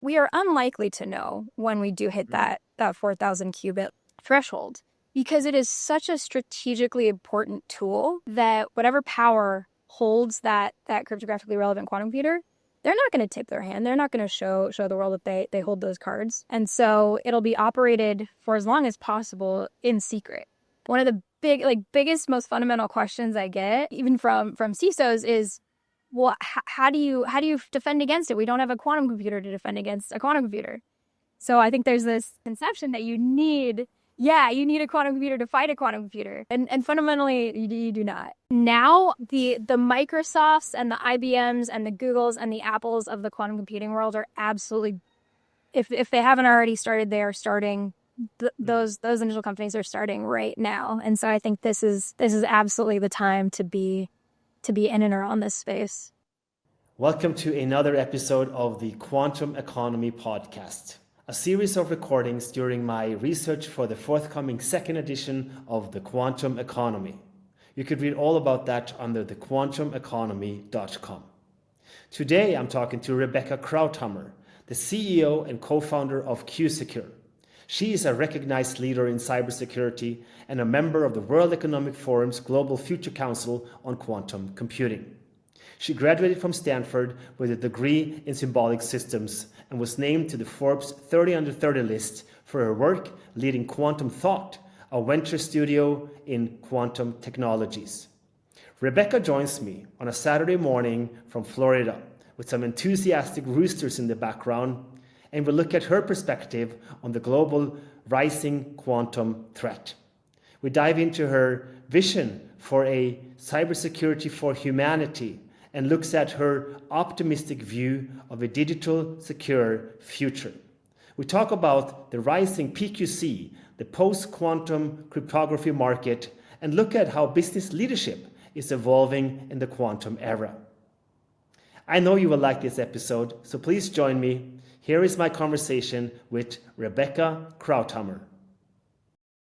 we are unlikely to know when we do hit that 4,000 qubit threshold, because it is such a strategically important tool that whatever power holds that cryptographically relevant quantum computer, they're not going to tip their hand. They're not going to show the world that they hold those cards. And so it'll be operated for as long as possible in secret. One of the biggest, most fundamental questions I get, even from CISOs, is, well, how do you defend against it? We don't have a quantum computer to defend against a quantum computer. So I think there's this conception that you need a quantum computer to fight a quantum computer. And fundamentally, you do not. Now, the Microsofts and the IBMs and the Googles and the Apples of the quantum computing world are absolutely, if they haven't already started, they are starting. Those initial companies are starting right now. And so I think this is absolutely the time to be in and around this space. Welcome to another episode of the Quantum Economy Podcast, a series of recordings during my research for the forthcoming second edition of the Quantum Economy. You could read all about that under thequantumeconomy.com. Today I'm talking to Rebecca Krauthamer, the CEO and co-founder of QuSecure. She is a recognized leader in cybersecurity and a member of the World Economic Forum's Global Future Council on Quantum Computing. She graduated from Stanford with a degree in symbolic systems and was named to the Forbes 30 Under 30 list for her work leading Quantum Thought, a venture studio in quantum technologies. Rebecca joins me on a Saturday morning from Florida with some enthusiastic roosters in the background, and we'll look at her perspective on the global rising quantum threat. We dive into her vision for a cybersecurity for humanity and looks at her optimistic view of a digital secure future. We talk about the rising PQC, the post-quantum cryptography market, and look at how business leadership is evolving in the quantum era. I know you will like this episode, so please join me. Here is my conversation with Rebecca Krauthamer.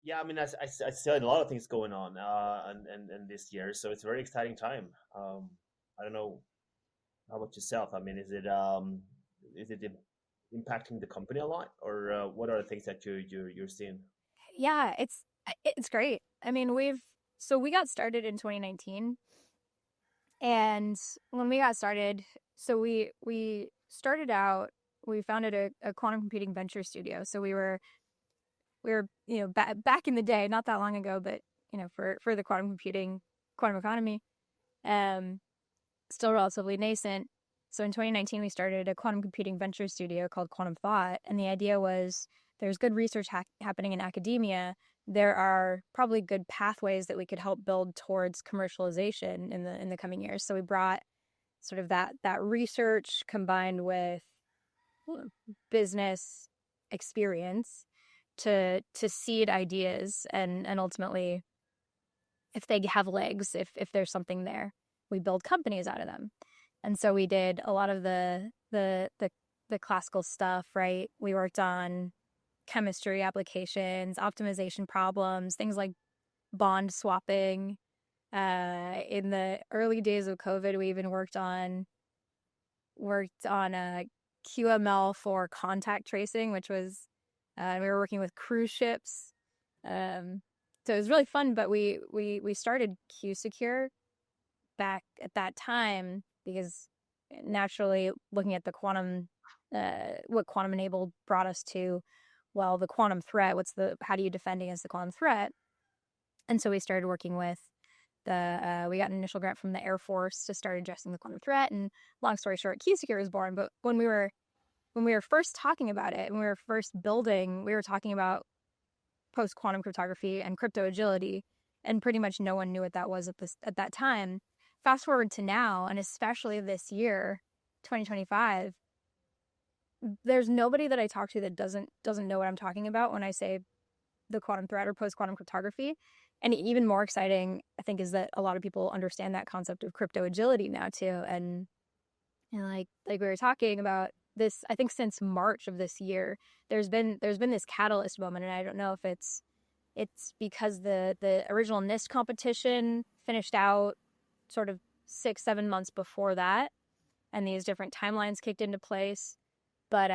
Yeah, I mean, I see a lot of things going on and this year, so it's a very exciting time. I don't know, how about yourself? I mean, is it impacting the company a lot, or what are the things that you're seeing? Yeah, it's great. I mean, we got started in 2019, and when we got started, so we started out, we founded a quantum computing venture studio. So we were back in the day, not that long ago, but for the quantum economy, um, still relatively nascent. So in 2019, we started a quantum computing venture studio called Quantum Thought, and the idea was there's good research happening in academia. There are probably good pathways that we could help build towards commercialization in the coming years. So we brought sort of that research combined with business experience to seed ideas, and ultimately, if they have legs, if there's something there, we build companies out of them. And so we did a lot of the classical stuff, right? We worked on chemistry applications, optimization problems, things like bond swapping. In the early days of COVID, we even worked on a QML for contact tracing, which was we were working with cruise ships. So it was really fun, but we started QuSecure back at that time because naturally looking at the quantum, what quantum enabled brought us to, well, the quantum threat, how do you defend against the quantum threat? And so we started working with we got an initial grant from the Air Force to start addressing the quantum threat. And long story short, QuSecure was born. But when we were first talking about it, when we were first building, we were talking about post-quantum cryptography and crypto agility, and pretty much no one knew what that was at that time. Fast forward to now, and especially this year, 2025, there's nobody that I talk to that doesn't know what I'm talking about when I say the quantum threat or post-quantum cryptography. And even more exciting, I think, is that a lot of people understand that concept of crypto agility now too. And like we were talking about this, I think since March of this year, there's been this catalyst moment, and I don't know if it's because the original NIST competition finished out sort of 6-7 months before that, and these different timelines kicked into place. But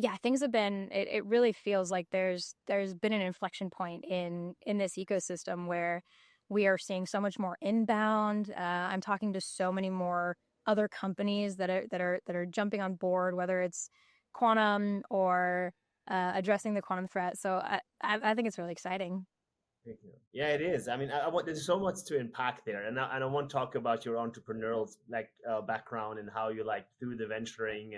yeah, things have been. It really feels like there's been an inflection point in this ecosystem where we are seeing so much more inbound. I'm talking to so many more other companies that are jumping on board, whether it's quantum or addressing the quantum threat. So I think it's really exciting. Thank you. Yeah, it is. I mean, I want there's so much to unpack there, and I want to talk about your entrepreneurial background and how you like through the venturing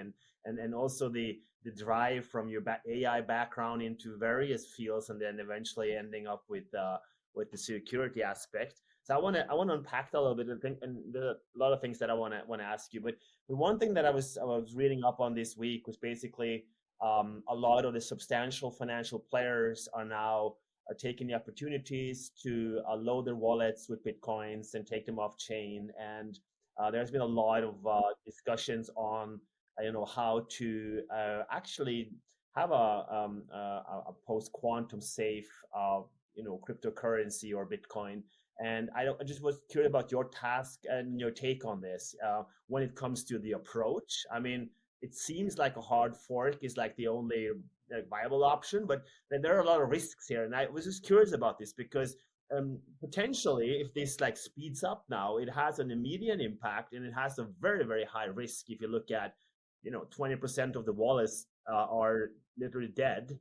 and also the drive from your AI background into various fields, and then eventually ending up with the security aspect. So I want to unpack that a little bit and think, and there are a lot of things that I want to ask you. But the one thing that I was reading up on this week was basically a lot of the substantial financial players are taking the opportunities to load their wallets with bitcoins and take them off chain. And there's been a lot of discussions on how to actually have a post quantum safe cryptocurrency or Bitcoin. And I just was curious about your task and your take on this when it comes to the approach. I mean, it seems like a hard fork is like the only viable option, but then there are a lot of risks here. And I was just curious about this because potentially, if this like speeds up now, it has an immediate impact and it has a very, very high risk. If you look at, 20% of the wallets are literally dead,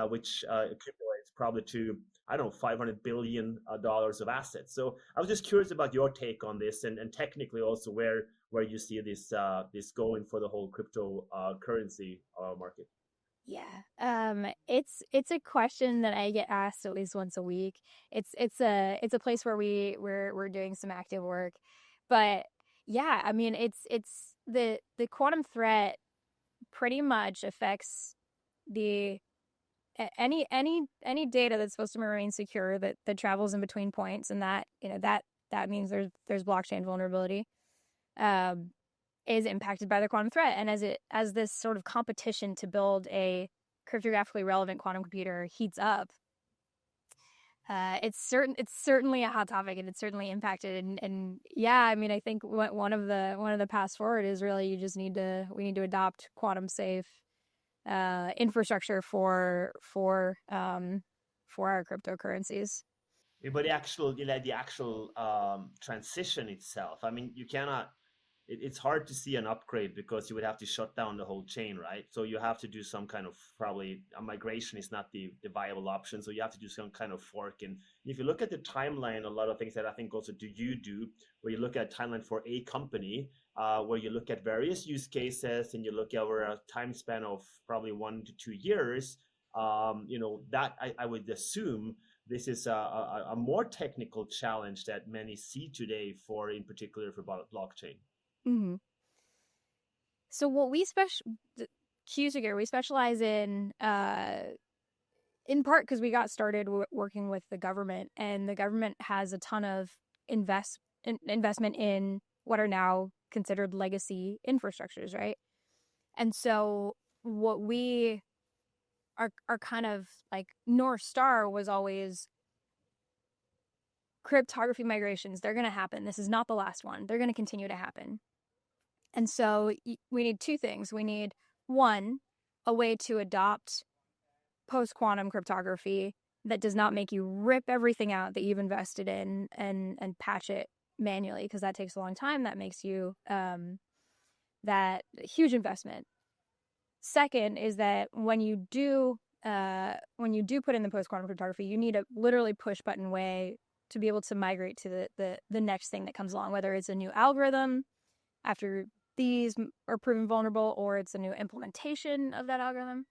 which accumulates probably to, I don't know, $500 billion of assets. So I was just curious about your take on this and technically also where you see this going for the whole crypto currency market. Yeah. It's a question that I get asked at least once a week. It's a place where we're doing some active work. But yeah, I mean it's the quantum threat pretty much affects the any data that's supposed to remain secure that travels in between points, and that means there's blockchain vulnerability. Um is impacted by the quantum threat. And as this sort of competition to build a cryptographically relevant quantum computer heats up, it's certainly a hot topic, and it's certainly impacted. And yeah, I mean, I think one of the paths forward is really we need to adopt quantum safe infrastructure for our cryptocurrencies. But the actual transition itself, I mean, you cannot it's hard to see an upgrade because you would have to shut down the whole chain, right? So you have to do some kind of, probably a migration is not the viable option. So you have to do some kind of fork. And if you look at the timeline, a lot of things that I think also do, where you look at timeline for a company, where you look at various use cases and you look over a time span of probably 1 to 2 years, that I would assume this is a more technical challenge that many see today for, in particular, for blockchain. Mm-hmm. So what we QSecure, we specialize in part because we got started working with the government, and the government has a ton of investment in what are now considered legacy infrastructures, right? And so what we are kind of like North Star was always cryptography migrations. They're going to happen. This is not the last one. They're going to continue to happen. And so we need two things. We need, one, a way to adopt post-quantum cryptography that does not make you rip everything out that you've invested in and patch it manually, because that takes a long time. That makes you that huge investment. Second is that when you do put in the post-quantum cryptography, you need a literally push button way to be able to migrate to the next thing that comes along, whether it's a new algorithm after these are proven vulnerable, or it's a new implementation of that algorithm.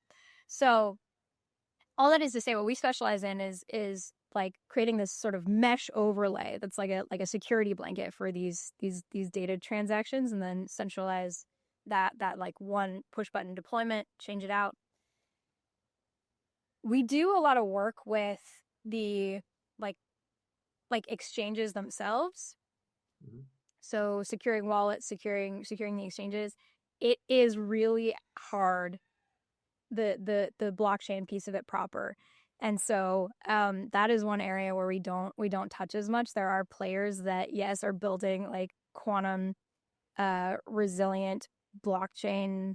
So all that is to say, what we specialize in is like creating this sort of mesh overlay that's like a security blanket for these data transactions, and then centralize that like one push button deployment, change it out. We do a lot of work with the like exchanges themselves. Mm-hmm. So securing wallets, securing the exchanges, it is really hard, the blockchain piece of it proper. And so that is one area where we don't touch as much. There are players that, yes, are building like quantum resilient blockchain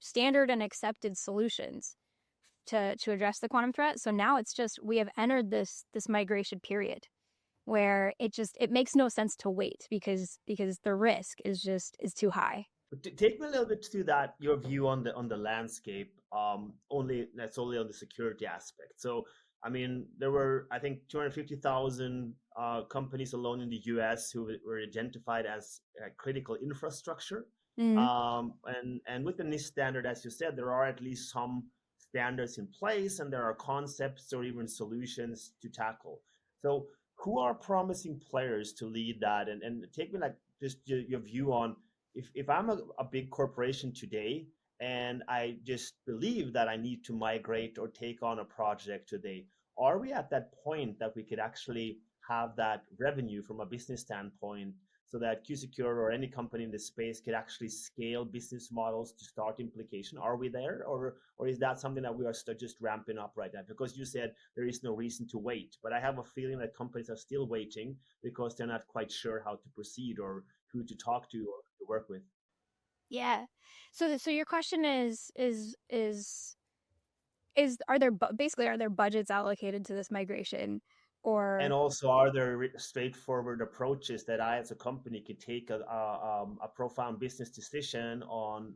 standard and accepted solutions to address the quantum threat. So now it's just we have entered this migration period where it makes no sense to wait because the risk is too high. Take me a little bit through that, your view on the landscape. Only on the security aspect. So, I mean, there were, I think, 250,000 companies alone in the U.S. who were identified as critical infrastructure. Mm-hmm. And with the NIST standard, as you said, there are at least some standards in place, and there are concepts or even solutions to tackle. So, who are promising players to lead that? And take me like just your view on if I'm a big corporation today and I just believe that I need to migrate or take on a project today, are we at that point that we could actually have that revenue from a business standpoint so that QSecure or any company in this space could actually scale business models to start implication? Are we there, or is that something that we are just ramping up right now? Because you said there is no reason to wait, but I have a feeling that companies are still waiting because they're not quite sure how to proceed or who to talk to or to work with. Yeah. So your question is are there basically are there budgets allocated to this migration, And or also, are there straightforward approaches that I, as a company, could take a profound business decision on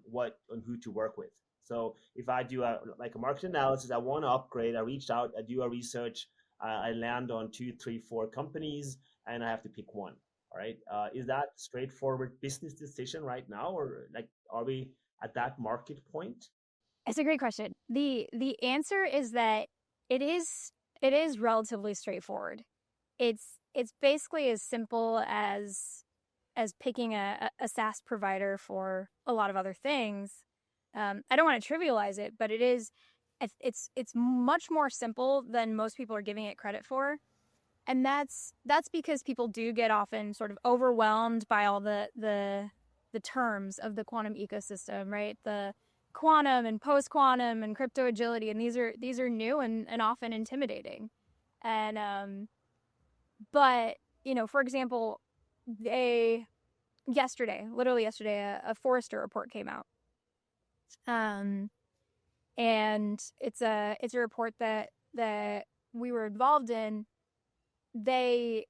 who to work with? So, if I do like a market analysis, I want to upgrade. I reached out, I do a research, I land on 2, 3, 4 companies, and I have to pick one. All right, is that straightforward business decision right now, or like are we at that market point? it's a great question. The answer is that it is relatively straightforward. It's basically as simple as picking a SaaS provider for a lot of other things. I don't want to trivialize it, but it's much more simple than most people are giving it credit for. And that's because people do get often sort of overwhelmed by all the terms of the quantum ecosystem, right? The quantum and post quantum and crypto agility, and these are new and often intimidating. And but for example, literally yesterday, a Forrester report came out. And it's a report that we were involved in. They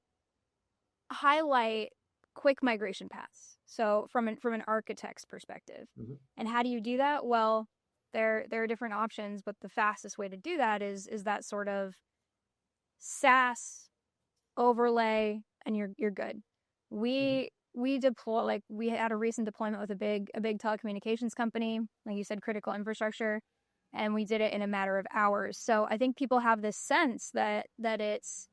highlight quick migration paths. So from an architect's perspective. Mm-hmm. And how do you do that? Well, there are different options, but the fastest way to do that is that sort of SaaS overlay, and you're good. We deploy, like, we had a recent deployment with a big telecommunications company, like you said, critical infrastructure, and we did it in a matter of hours. So I think people have this sense that it's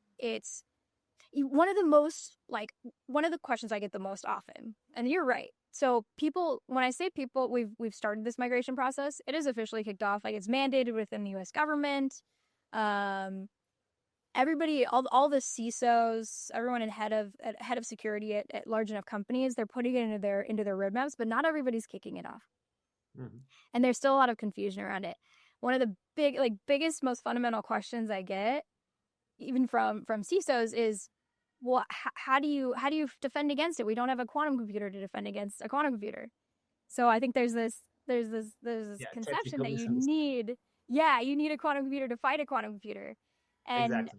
one of the questions I get the most often, and you're right. So people, when I say people, we've started this migration process. It is officially kicked off. Like, it's mandated within the U.S. government. Everybody, all the CISOs, everyone head of security at large enough companies, they're putting it into their roadmaps, but not everybody's kicking it off. Mm-hmm. And there's still a lot of confusion around it. One of the biggest, most fundamental questions I get, even from CISOs, is, well, how do you defend against it? We don't have a quantum computer to defend against a quantum computer. So I think there's this conception that you need a quantum computer to fight a quantum computer. And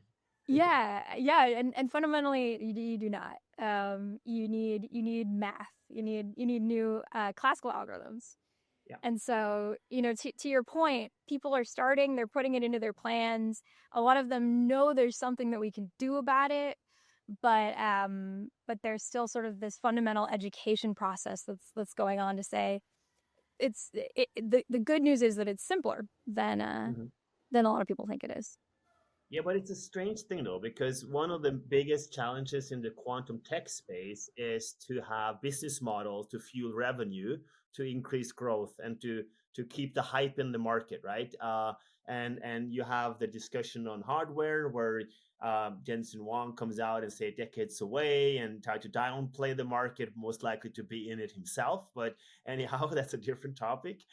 exactly. and fundamentally you do not. You need math. You need new classical algorithms. Yeah. And so, to your point, people are starting, they're putting it into their plans. A lot of them know there's something that we can do about it, but there's still sort of this fundamental education process that's going on to say the good news is that it's simpler than a lot of people think it is. Yeah, but it's a strange thing though, because one of the biggest challenges in the quantum tech space is to have business models to fuel revenue, to increase growth, and to keep the hype in the market, right? And you have the discussion on hardware where Jensen Huang comes out and say decades away and try to downplay the market, most likely to be in it himself. But anyhow, that's a different topic.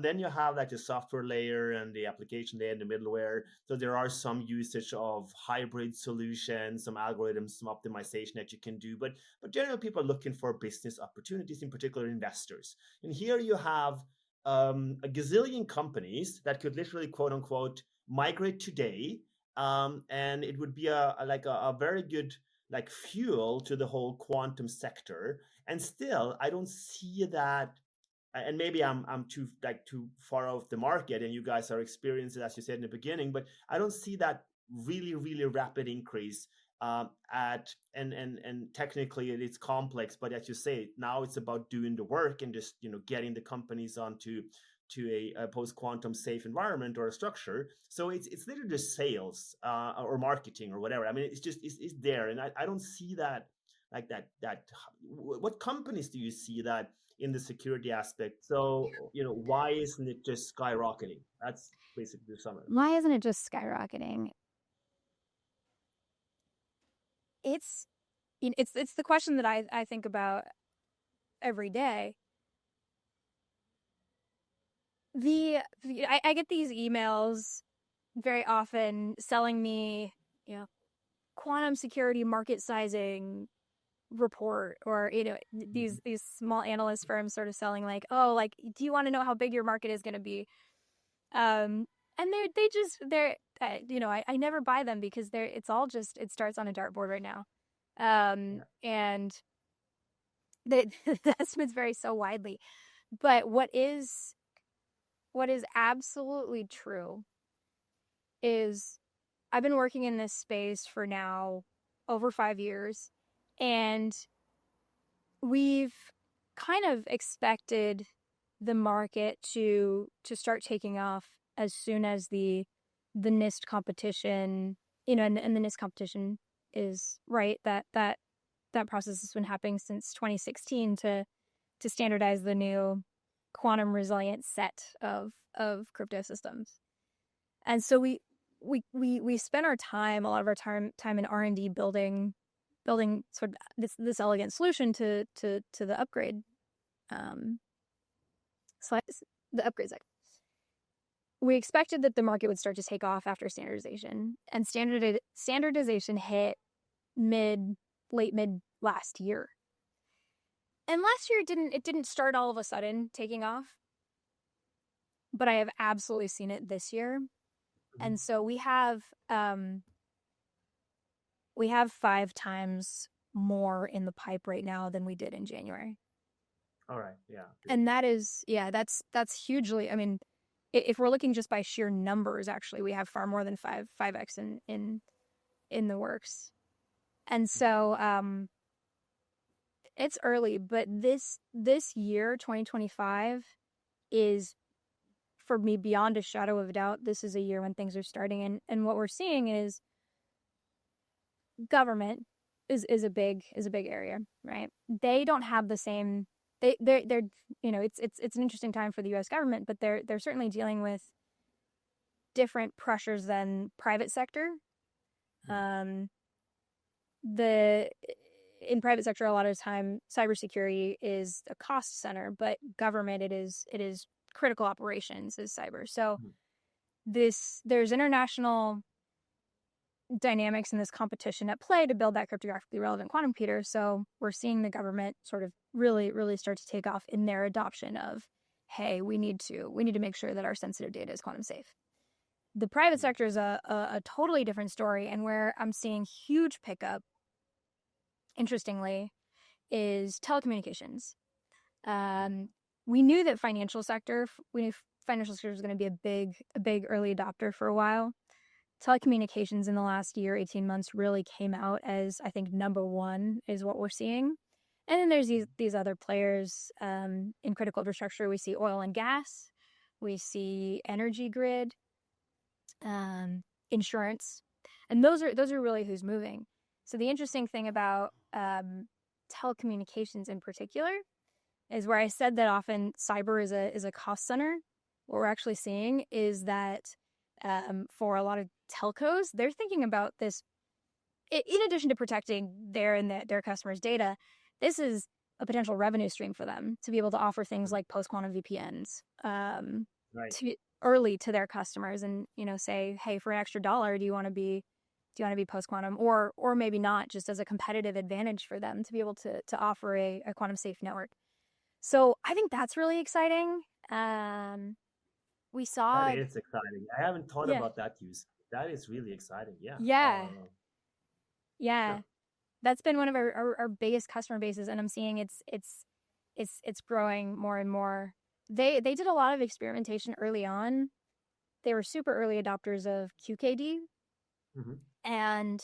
Then you have like the software layer and the application layer and the middleware. So there are some usage of hybrid solutions, some algorithms, some optimization that you can do. But generally, people are looking for business opportunities, in particular investors. And here you have a gazillion companies that could literally, quote unquote, migrate today, and it would be a very good like fuel to the whole quantum sector. And still, I don't see that. And maybe I'm too far off the market, and you guys are experienced, as you said in the beginning, but I don't see that really rapid increase. At and technically it's complex, but as you say, now it's about doing the work and just getting the companies onto a post quantum safe environment or a structure. So it's literally just sales, or marketing or whatever. I mean, it's there, and I don't see that like that. What companies do you see that in the security aspect? So why isn't it just skyrocketing? That's basically the summary. Why isn't it just skyrocketing? It's it's the question that I think about every day. I get these emails very often selling me, quantum security market sizing report, or these small analyst firms sort of selling like, oh, like, do you want to know how big your market is going to be? And I never buy them because it's all just, it starts on a dartboard right now. Yeah. And the estimates vary so widely. But what is absolutely true is I've been working in this space for now over 5 years, and we've kind of expected the market to start taking off as soon as the NIST competition, and the NIST competition is right, that process has been happening since 2016 to standardize the new quantum resilient set of crypto systems. And so we spent a lot of our time in R&D building sort of this elegant solution to the upgrade, um the upgrade cycle. We expected that the market would start to take off after standardization, and standardization hit late mid last year. And last year it didn't start all of a sudden taking off, but I have absolutely seen it this year. Mhm. And so we have 5 times more in the pipe right now than we did in January. All right. Yeah. Good. And that is, yeah, that's hugely, I mean, if we're looking just by sheer numbers, actually, we have far more than 5x in the works. And so it's early, but this year, 2025, is, for me, beyond a shadow of a doubt, this is a year when things are starting. And what we're seeing is government is a big area, right? They don't have the same, they're it's an interesting time for the US government, but they're certainly dealing with different pressures than private sector. Um, the In private sector, a lot of time, cybersecurity is a cost center, but government, it is critical operations is cyber. So there's international dynamics in this competition at play to build that cryptographically relevant quantum computer. So we're seeing the government sort of really start to take off in their adoption of, hey, we need to make sure that our sensitive data is quantum safe. The private sector is a totally different story, and where I'm seeing huge pickup, interestingly, is telecommunications. We knew that financial sector was going to be a big early adopter for a while. Telecommunications in the last year, 18 months, really came out as, I think, number one is what we're seeing. And then there's these other players in critical infrastructure. We see oil and gas, we see energy grid, insurance, and those are really who's moving. So the interesting thing about telecommunications in particular is where I said that often cyber is a cost center. What we're actually seeing is that for a lot of telcos, they're thinking about this in addition to protecting their customers' data. This is a potential revenue stream for them to be able to offer things like post quantum VPNs Right. to early to their customers, and say, hey, for an extra $1, do you want to be post quantum, or maybe not, just as a competitive advantage for them to be able to offer a quantum safe network. So I think that's really exciting. Um, we That saw, is exciting. I haven't thought yeah, about that use. That is really exciting. Yeah. yeah, yeah. Sure. That's been one of our biggest customer bases, and I'm seeing it's growing more and more. They did a lot of experimentation early on. They were super early adopters of QKD, Hmm. and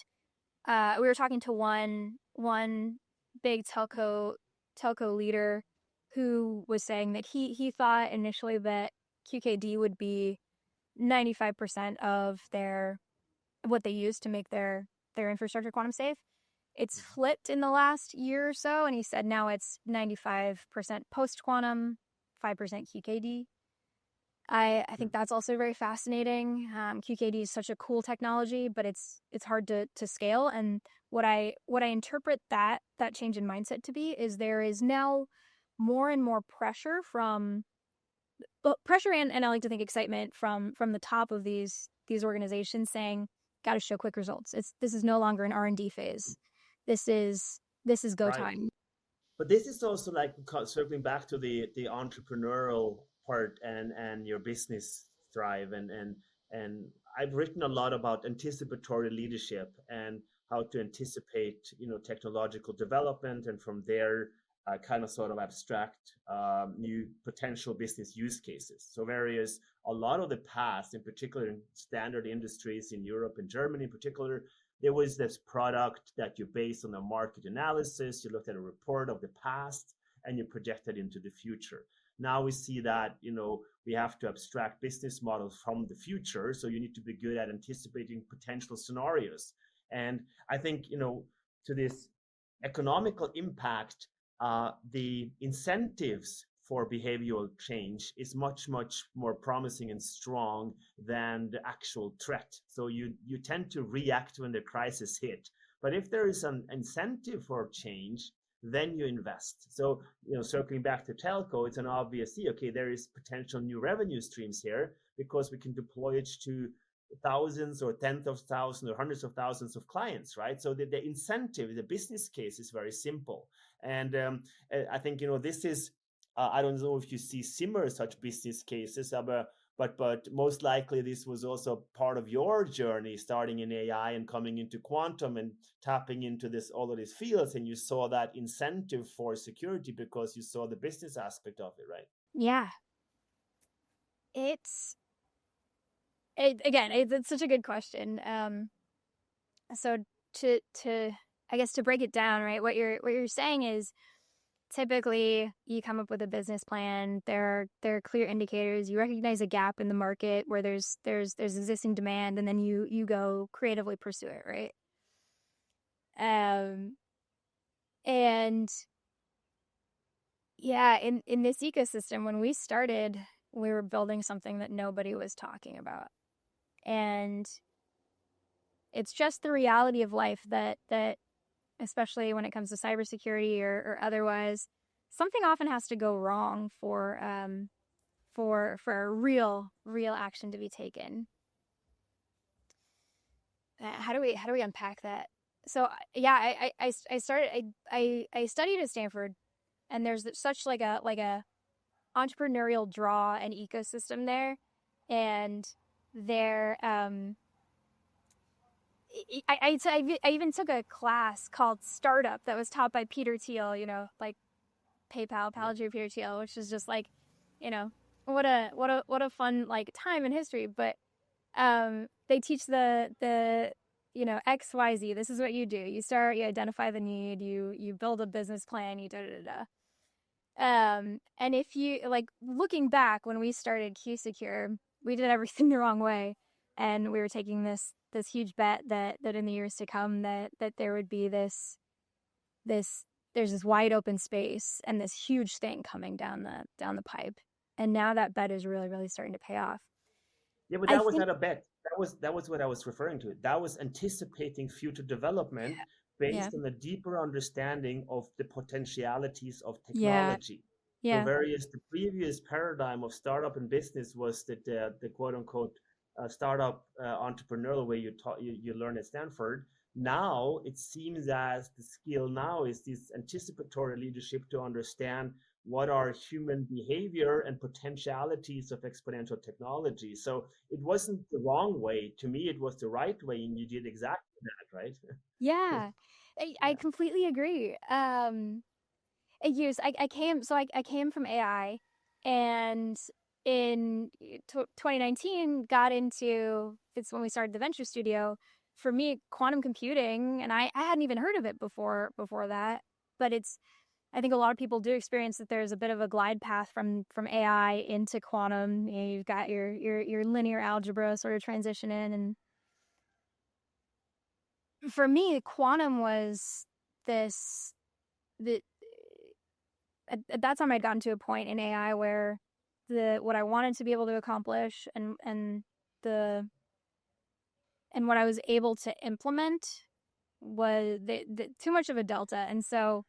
we were talking to one big telco leader who was saying that he thought initially that QKD would be 95% of their what they use to make their infrastructure quantum safe. It's flipped in the last year or so, and he said now it's 95% post quantum, 5% QKD. I think that's also very fascinating. QKD is such a cool technology, but it's hard to scale. And what I interpret that change in mindset to be is there is now more and more pressure from pressure and I like to think excitement from the top of these organizations saying, got to show quick results. This is no longer an R&D phase. This is go Right. time. But this is also like circling back to the entrepreneurial part and your business thrive and I've written a lot about anticipatory leadership and how to anticipate technological development and from there kind of sort of abstract new potential business use cases. So various a lot of the past, in particular in standard industries in Europe and Germany in particular, there was this product that you based on a market analysis, you looked at a report of the past and you projected into the future. Now we see that we have to abstract business models from the future, so you need to be good at anticipating potential scenarios. And I think to this economical impact, the incentives for behavioral change is much more promising and strong than the actual threat. So you tend to react when the crisis hit, but if there is an incentive for change, then you invest. So circling back to telco, it's an obvious see, okay, there is potential new revenue streams here because we can deploy it to thousands or tens of thousands or hundreds of thousands of clients, right? So the incentive, the business case is very simple. And I think this is I don't know if you see similar such business cases, but most likely this was also part of your journey, starting in AI and coming into quantum and tapping into all of these fields, and you saw that incentive for security because you saw the business aspect of it, right? Yeah, it's it's such a good question. So to I guess to break it down, right? What you're saying is typically you come up with a business plan. There are clear indicators. You recognize a gap in the market where there's existing demand, and then you go creatively pursue it, right? Um, and yeah, in this ecosystem, when we started, we were building something that nobody was talking about, and it's just the reality of life that especially when it comes to cybersecurity or otherwise, something often has to go wrong for a real action to be taken. How do we unpack that? So yeah, I started I studied at Stanford, and there's such like a entrepreneurial draw and ecosystem there, and there I even took a class called Startup that was taught by Peter Thiel, like PayPal, Yeah. Palantir, Peter Thiel, which is just like, you know, what a fun like time in history. But they teach the XYZ. This is what you do. You start, you identify the need, you build a business plan, you da da da. And if you like looking back when we started QSecure, we did everything the wrong way, and we were taking this huge bet that in the years to come that there would be this there's this wide open space and this huge thing coming down the pipe, and now that bet is really starting to pay off. Yeah, but I that was think not a bet. That was what I was referring to. That was anticipating future development yeah, based on a deeper understanding of the potentialities of yeah, technology. So yeah, the previous paradigm of startup and business was that the quote unquote startup entrepreneurial way you learn at Stanford. Now it seems as the skill now is this anticipatory leadership to understand what are human behavior and potentialities of exponential technology. So it wasn't the wrong way. To me, it was the right way, and you did exactly that, right? Yeah, I Yeah. completely agree. I came from AI, and in 2019 got into, it's when we started the venture studio. For me, quantum computing, and I hadn't even heard of it before that, but it's, I think a lot of people do experience that there's a bit of a glide path from AI into quantum. You know, you've got your linear algebra sort of transition in, and for me, quantum was this the at that time I'd gotten to a point in AI where the what I wanted to be able to accomplish the and what I was able to implement was too much of a delta. And so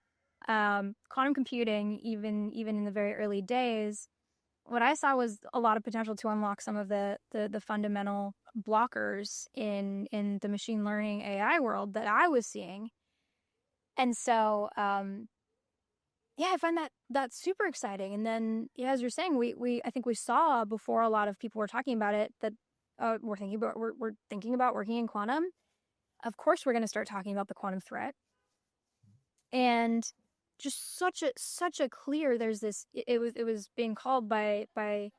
quantum computing, even in the very early days, what I saw was a lot of potential to unlock some of the fundamental blockers in the machine learning AI world that I was seeing. And so yeah, I find that super exciting. And then, yeah, as you're saying, we I think we saw before a lot of people were talking about it that we're thinking about working in quantum. Of course, we're going to start talking about the quantum threat, and just such a clear. There's this. It was being called by a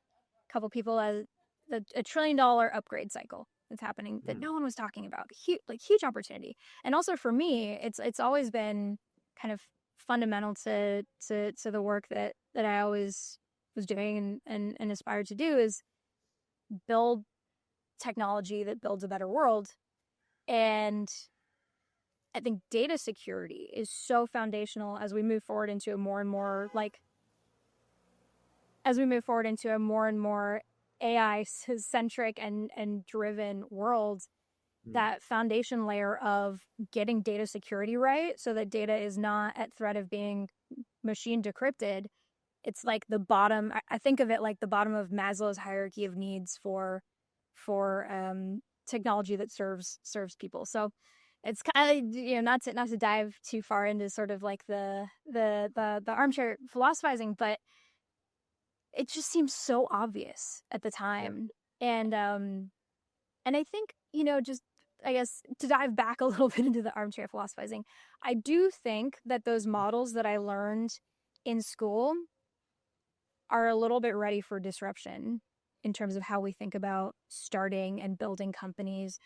couple people as a $1 trillion upgrade cycle that's happening that Mm. no one was talking about. Huge opportunity. And also for me, it's always been kind of fundamental to the work that I always was doing and aspired to do is build technology that builds a better world. And I think data security is so foundational as we move forward into a more and more like as we move forward into a more and more AI centric and driven world, Mm. that foundation layer of getting data security right so that data is not at threat of being machine decrypted. It's like the bottom. I think of it like the bottom of Maslow's hierarchy of needs for technology that serves people. So it's kind of, you know, not to dive too far into sort of like the armchair philosophizing, but it just seems so obvious at the Yeah. time. And I think, you know, just I guess to dive back a little bit into the armchair philosophizing, I do think that those models that I learned in school are a little bit ready for disruption in terms of how we think about starting and building companies.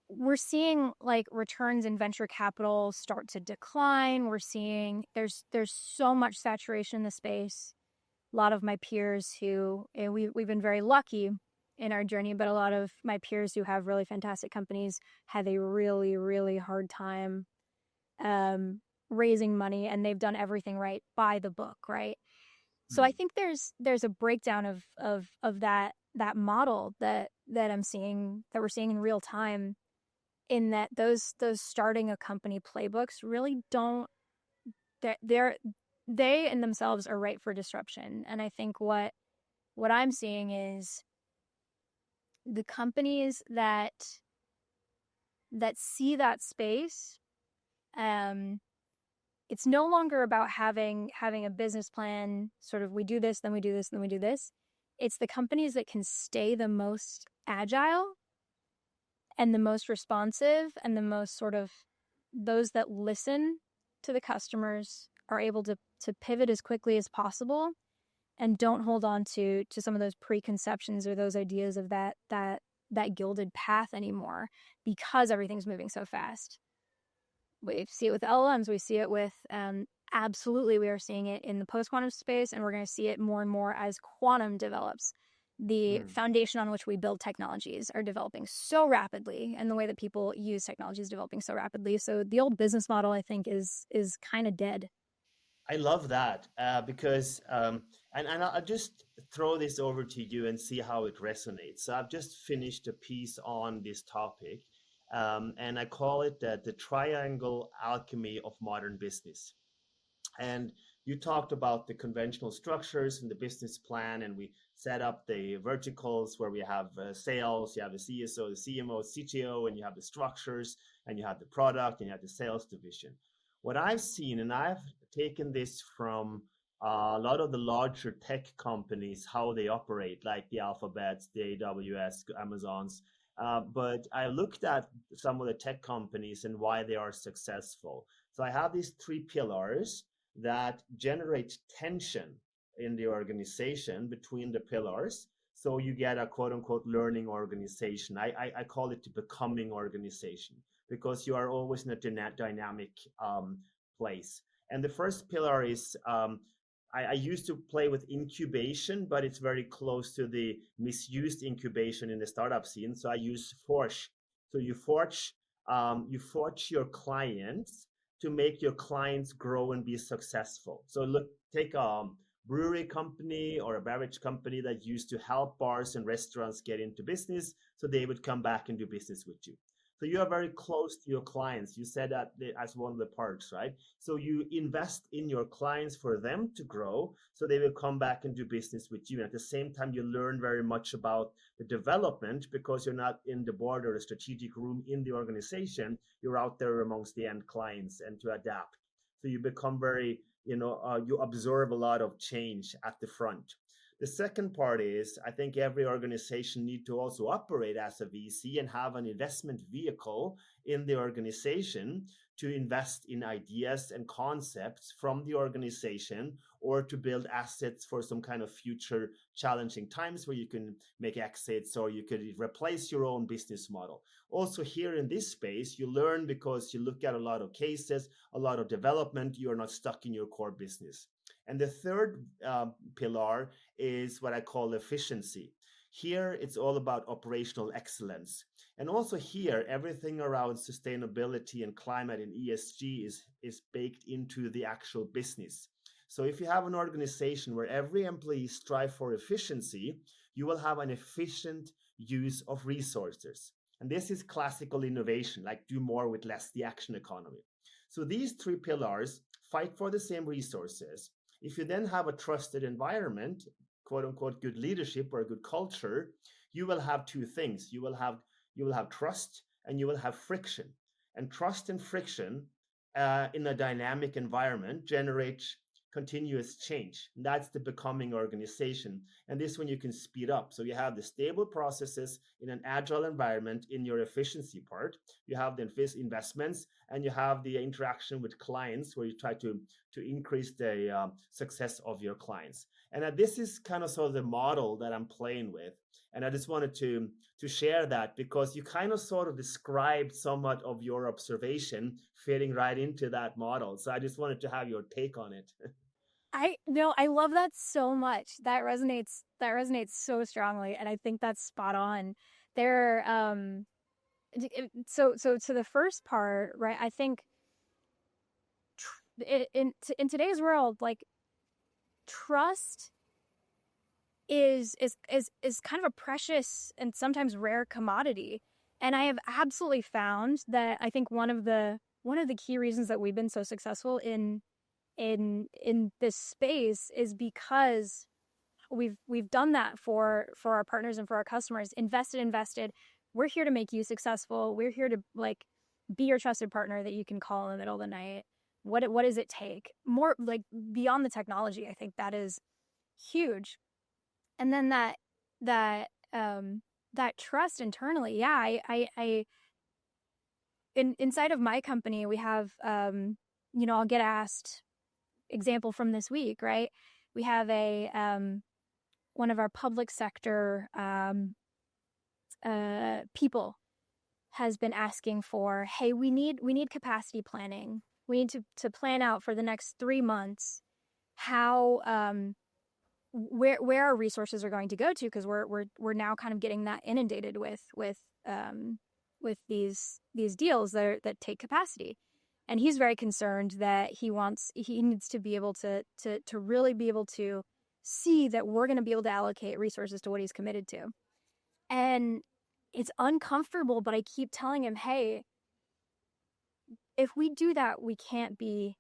We're seeing like returns in venture capital start to decline. We're seeing there's so much saturation in the space. A lot of my peers who, and we've been very lucky in our journey, but a lot of my peers who have really fantastic companies have a really hard time um, raising money, and they've done everything right by the book, right? So Mm. I think there's a breakdown of that model that I'm seeing, that we're seeing in real time, in that those starting a company playbooks really don't, they're they in themselves are ripe for disruption. And I think what I'm seeing is the companies that see that space. Um, it's no longer about having a business plan. Sort of, we do this, then we do this, then we do this. It's the companies that can stay the most agile and the most responsive and the most sort of those that listen to the customers are able to pivot as quickly as possible and don't hold on to some of those preconceptions or those ideas of that gilded path anymore, because everything's moving so fast. We see it with LLMs. We see it with absolutely. We are seeing it in the post quantum space, and we're going to see it more and more as quantum develops. The Mm. foundation on which we build technologies are developing so rapidly, and the way that people use technology is developing so rapidly. So the old business model, I think, is kind of dead. I love that because, and I'll just throw this over to you and see how it resonates. So I've just finished a piece on this topic, and I call it the triangle alchemy of modern business. And you talked about the conventional structures and the business plan, and we set up the verticals where we have sales, you have the CSO, the CMO, CTO, and you have the structures, and you have the product, and you have the sales division. What I've seen, and I've taken this from a lot of the larger tech companies, how they operate, like the Alphabets, the AWS, Amazons. But I looked at some of the tech companies and why they are successful. So I have these three pillars that generate tension in the organization between the pillars. So you get a quote unquote learning organization. I call it the becoming organization because you are always in a dynamic place. And the first pillar is I used to play with incubation, but it's very close to the misused incubation in the startup scene. So I use forge. So you forge your clients to make your clients grow and be successful. So look, take a brewery company or a beverage company that used to help bars and restaurants get into business, so they would come back and do business with you. So you are very close to your clients. You said that as one of the parts, right? So you invest in your clients for them to grow, so they will come back and do business with you. And at the same time, you learn very much about the development because you're not in the board or the strategic room in the organization. You're out there amongst the end clients and to adapt. So you become very, you observe a lot of change at the front. The second part is I think every organization need to also operate as a VC and have an investment vehicle in the organization to invest in ideas and concepts from the organization or to build assets for some kind of future challenging times where you can make exits or you could replace your own business model. Also here in this space, you learn because you look at a lot of cases, a lot of development, you're not stuck in your core business. And the third pillar is what I call efficiency. Here, it's all about operational excellence. And also here, everything around sustainability and climate and ESG is baked into the actual business. So if you have an organization where every employee strive for efficiency, you will have an efficient use of resources. And this is classical innovation, like do more with less, the action economy. So these three pillars fight for the same resources. If you then have a trusted environment, quote unquote, good leadership or a good culture, you will have two things. You will have trust and you will have friction. And trust and friction in a dynamic environment generates continuous change. And that's the becoming organization. And this one you can speed up. So you have the stable processes in an agile environment in your efficiency part. You have the investments and you have the interaction with clients where you try to increase the success of your clients. And this is kind of sort of the model that I'm playing with. And I just wanted to share that because you kind of sort of described somewhat of your observation fitting right into that model. So I just wanted to have your take on it. I love that so much. That resonates so strongly, and I think that's spot on. There so to the first part, right? I think in today's world, like trust is kind of a precious and sometimes rare commodity. And I have absolutely found that I think one of the key reasons that we've been so successful in this space is because we've done that for our partners and for our customers. Invested. We're here to make you successful. We're here to like be your trusted partner that you can call in the middle of the night. What does it take? More like beyond the technology, I think that is huge. And then that trust internally, yeah. I inside of my company, we have I'll get asked, example from this week, right? We have a one of our public sector people has been asking for, hey, we need capacity planning. We need to plan out for the next 3 months how where our resources are going to go to, because we're now kind of getting that inundated with these deals that take capacity. And he's very concerned that he needs to be able to really be able to see that we're going to be able to allocate resources to what he's committed to. And it's uncomfortable, but I keep telling him, hey, if we do that, we can't be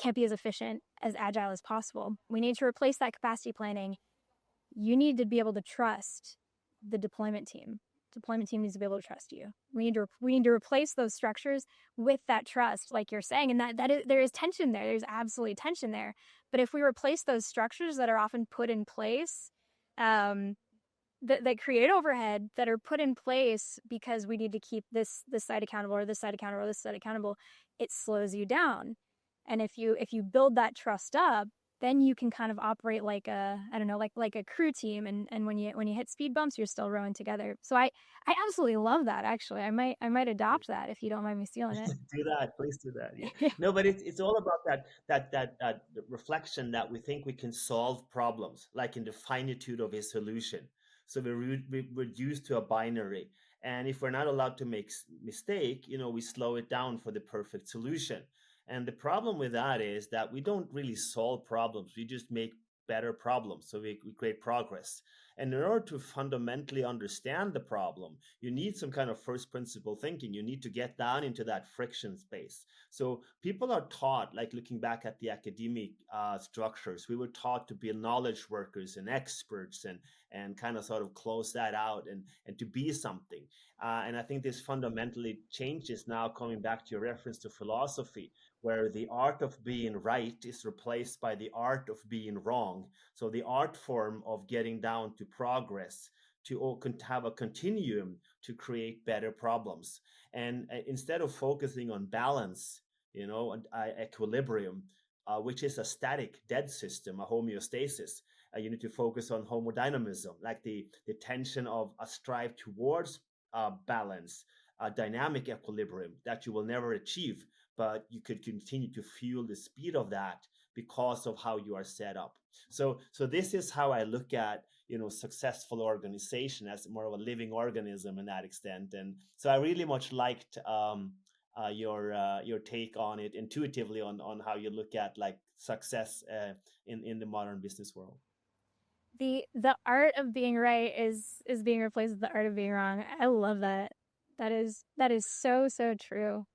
as efficient, as agile as possible. We need to replace that capacity planning. You need to be able to trust the deployment team. Deployment team needs to be able to trust you. We need to replace those structures with that trust, like you're saying, and that is, there is tension there. There's absolutely tension there. But if we replace those structures that are often put in place, um, that create overhead, that are put in place because we need to keep this side accountable, or this side accountable, or this side accountable, it slows you down. And if you build that trust up, then you can kind of operate like a, I don't know, like a crew team. And when you hit speed bumps, you're still rowing together. So I absolutely love that. Actually, I might adopt that if you don't mind me stealing it. Do that, please do that. Yeah. No, but it's all about that reflection that we think we can solve problems like in the finitude of a solution. So we reduce to a binary, and if we're not allowed to make mistake, we slow it down for the perfect solution. And the problem with that is that we don't really solve problems, we just make better problems, so we create progress. And in order to fundamentally understand the problem, you need some kind of first principle thinking. You need to get down into that friction space. So people are taught, like looking back at the academic structures, we were taught to be knowledge workers and experts, and kind of sort of close that out, and to be something. And I think this fundamentally changes now, coming back to your reference to philosophy, where the art of being right is replaced by the art of being wrong. So the art form of getting down to progress, to have a continuum to create better problems. And instead of focusing on balance, and equilibrium, which is a static dead system, a homeostasis, you need to focus on homodynamism, like the tension of a strive towards balance, a dynamic equilibrium that you will never achieve, but you could continue to fuel the speed of that because of how you are set up. So this is how I look at successful organization as more of a living organism in that extent. And so I really much liked your take on it intuitively, on how you look at like success in the modern business world. The art of being right is being replaced with the art of being wrong. I love that. That is so true.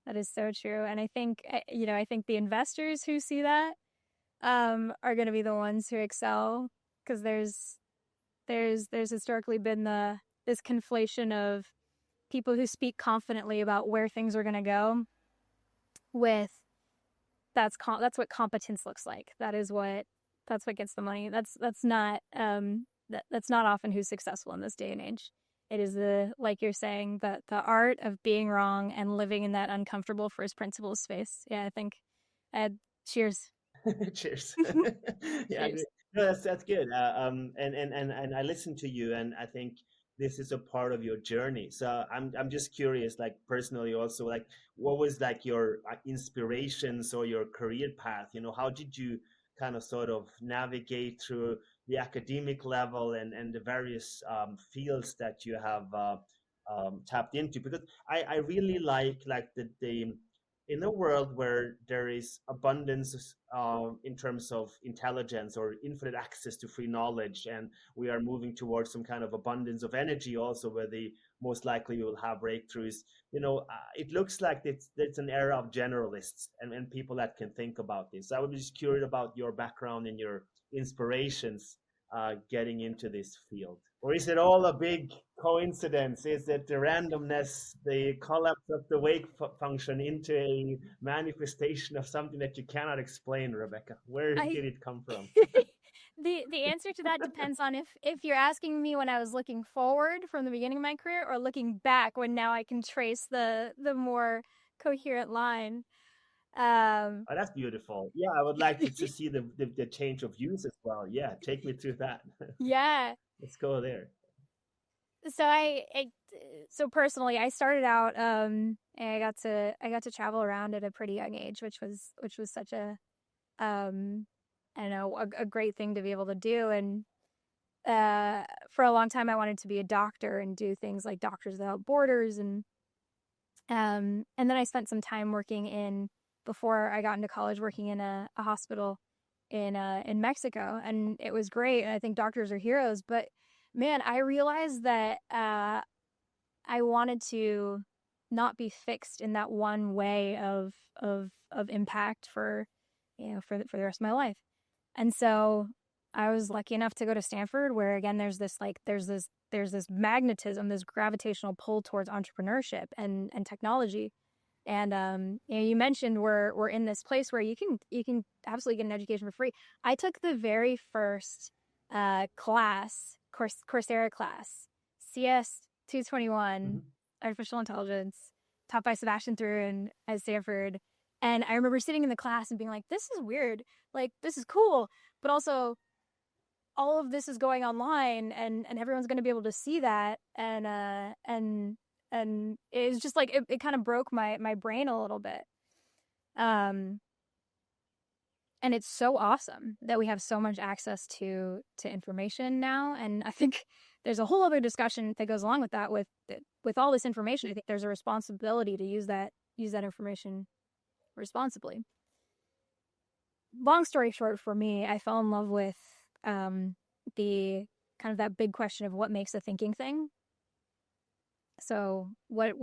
That is so true. And I think I think the investors who see that are going to be the ones who excel, because there's historically been this conflation of people who speak confidently about where things are going to go with that's what competence looks like. That's what gets the money. That's not that's not often who's successful in this day and age. It is like you're saying, the art of being wrong and living in that uncomfortable first principles space. Yeah, I think. Cheers. Cheers. Yeah, I agree. Cheers. No, that's good. And I listened to you, and I think this is a part of your journey. So I'm just curious, like personally, also, like what was like your inspirations or your career path? How did you kind of sort of navigate through the academic level, and the various fields that you have tapped into? Because I really like the in a world where there is abundance in terms of intelligence or infinite access to free knowledge, and we are moving towards some kind of abundance of energy also, where the most likely we will have breakthroughs, it looks like it's an era of generalists, and people that can think about this. So I would be just curious about your background and your inspirations getting into this field. Or is it all a big coincidence? Is it the randomness, the collapse of the wake function into a manifestation of something that you cannot explain, Rebecca? Where I did it come from? the answer to that depends on if you're asking me when I was looking forward from the beginning of my career, or looking back when now I can trace the more coherent line. Um Oh, that's beautiful. Yeah, I would like to see the change of views as well. Yeah, take me through that. yeah. Let's go there. So so personally, I started out and I got to travel around at a pretty young age, which was such a I don't know, a great thing to be able to do. And for a long time I wanted to be a doctor and do things like Doctors Without Borders. And then I spent some time before I got into college, working in a hospital in Mexico, and it was great. And I think doctors are heroes, but man, I realized that I wanted to not be fixed in that one way of impact for the rest of my life. And so I was lucky enough to go to Stanford, where again there's this magnetism, this gravitational pull towards entrepreneurship and technology. And you mentioned we're in this place where you can absolutely get an education for free. I took the very first Coursera class, CS 221, artificial intelligence, taught by Sebastian Thrun at Stanford. And I remember sitting in the class and being like, this is weird. Like, this is cool. But also, all of this is going online and everyone's going to be able to see that. And it's just like, it kind of broke my brain a little bit. And it's so awesome that we have so much access to information now. And I think there's a whole other discussion that goes along with that. With all this information, I think there's a responsibility to use that information responsibly. Long story short, for me, I fell in love with the kind of that big question of what makes a thinking thing. So what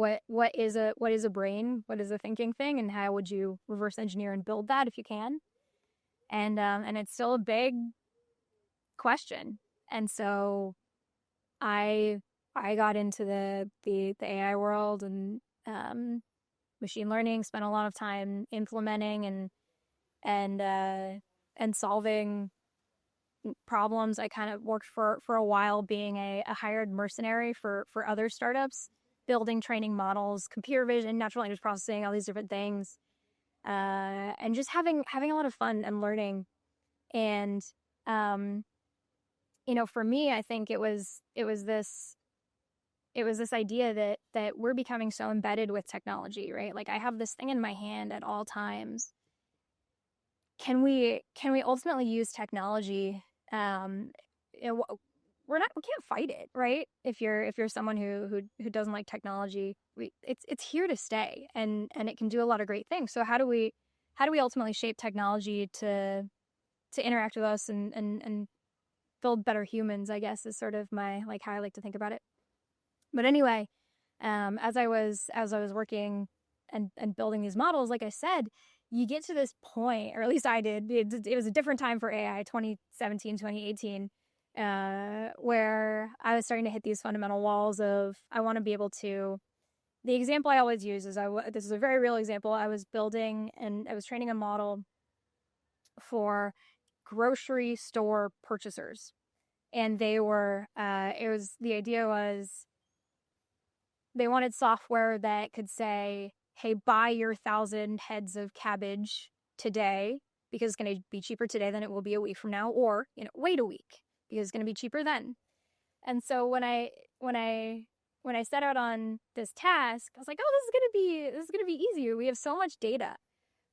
is a brain? What is a thinking thing? And how would you reverse engineer and build that if you can? And it's still a big question. And so I got into the AI world and machine learning, spent a lot of time implementing and solving problems. I kind of worked for a while being a hired mercenary for other startups, building training models, computer vision, natural language processing, all these different things, and just having a lot of fun and learning. And for me, I think it was this idea that we're becoming so embedded with technology, right? Like, I have this thing in my hand at all times. Can we ultimately use technology? We can't fight it, right? If you're someone who doesn't like technology, it's here to stay, and it can do a lot of great things. So how do we ultimately shape technology to interact with us and build better humans, I guess, is sort of my, like, how I like to think about it. But anyway, as I was working and building these models, like I said, you get to this point, or at least I did. It was a different time for AI, 2017, 2018, where I was starting to hit these fundamental walls of, I want to be able to. The example I always use is this is a very real example. I was building and I was training a model for grocery store purchasers, and they were the idea was they wanted software that could say, hey, buy your 1,000 heads of cabbage today because it's going to be cheaper today than it will be a week from now, or wait a week because it's going to be cheaper then. And so when I set out on this task, I was like, oh, this is gonna be easier. We have so much data.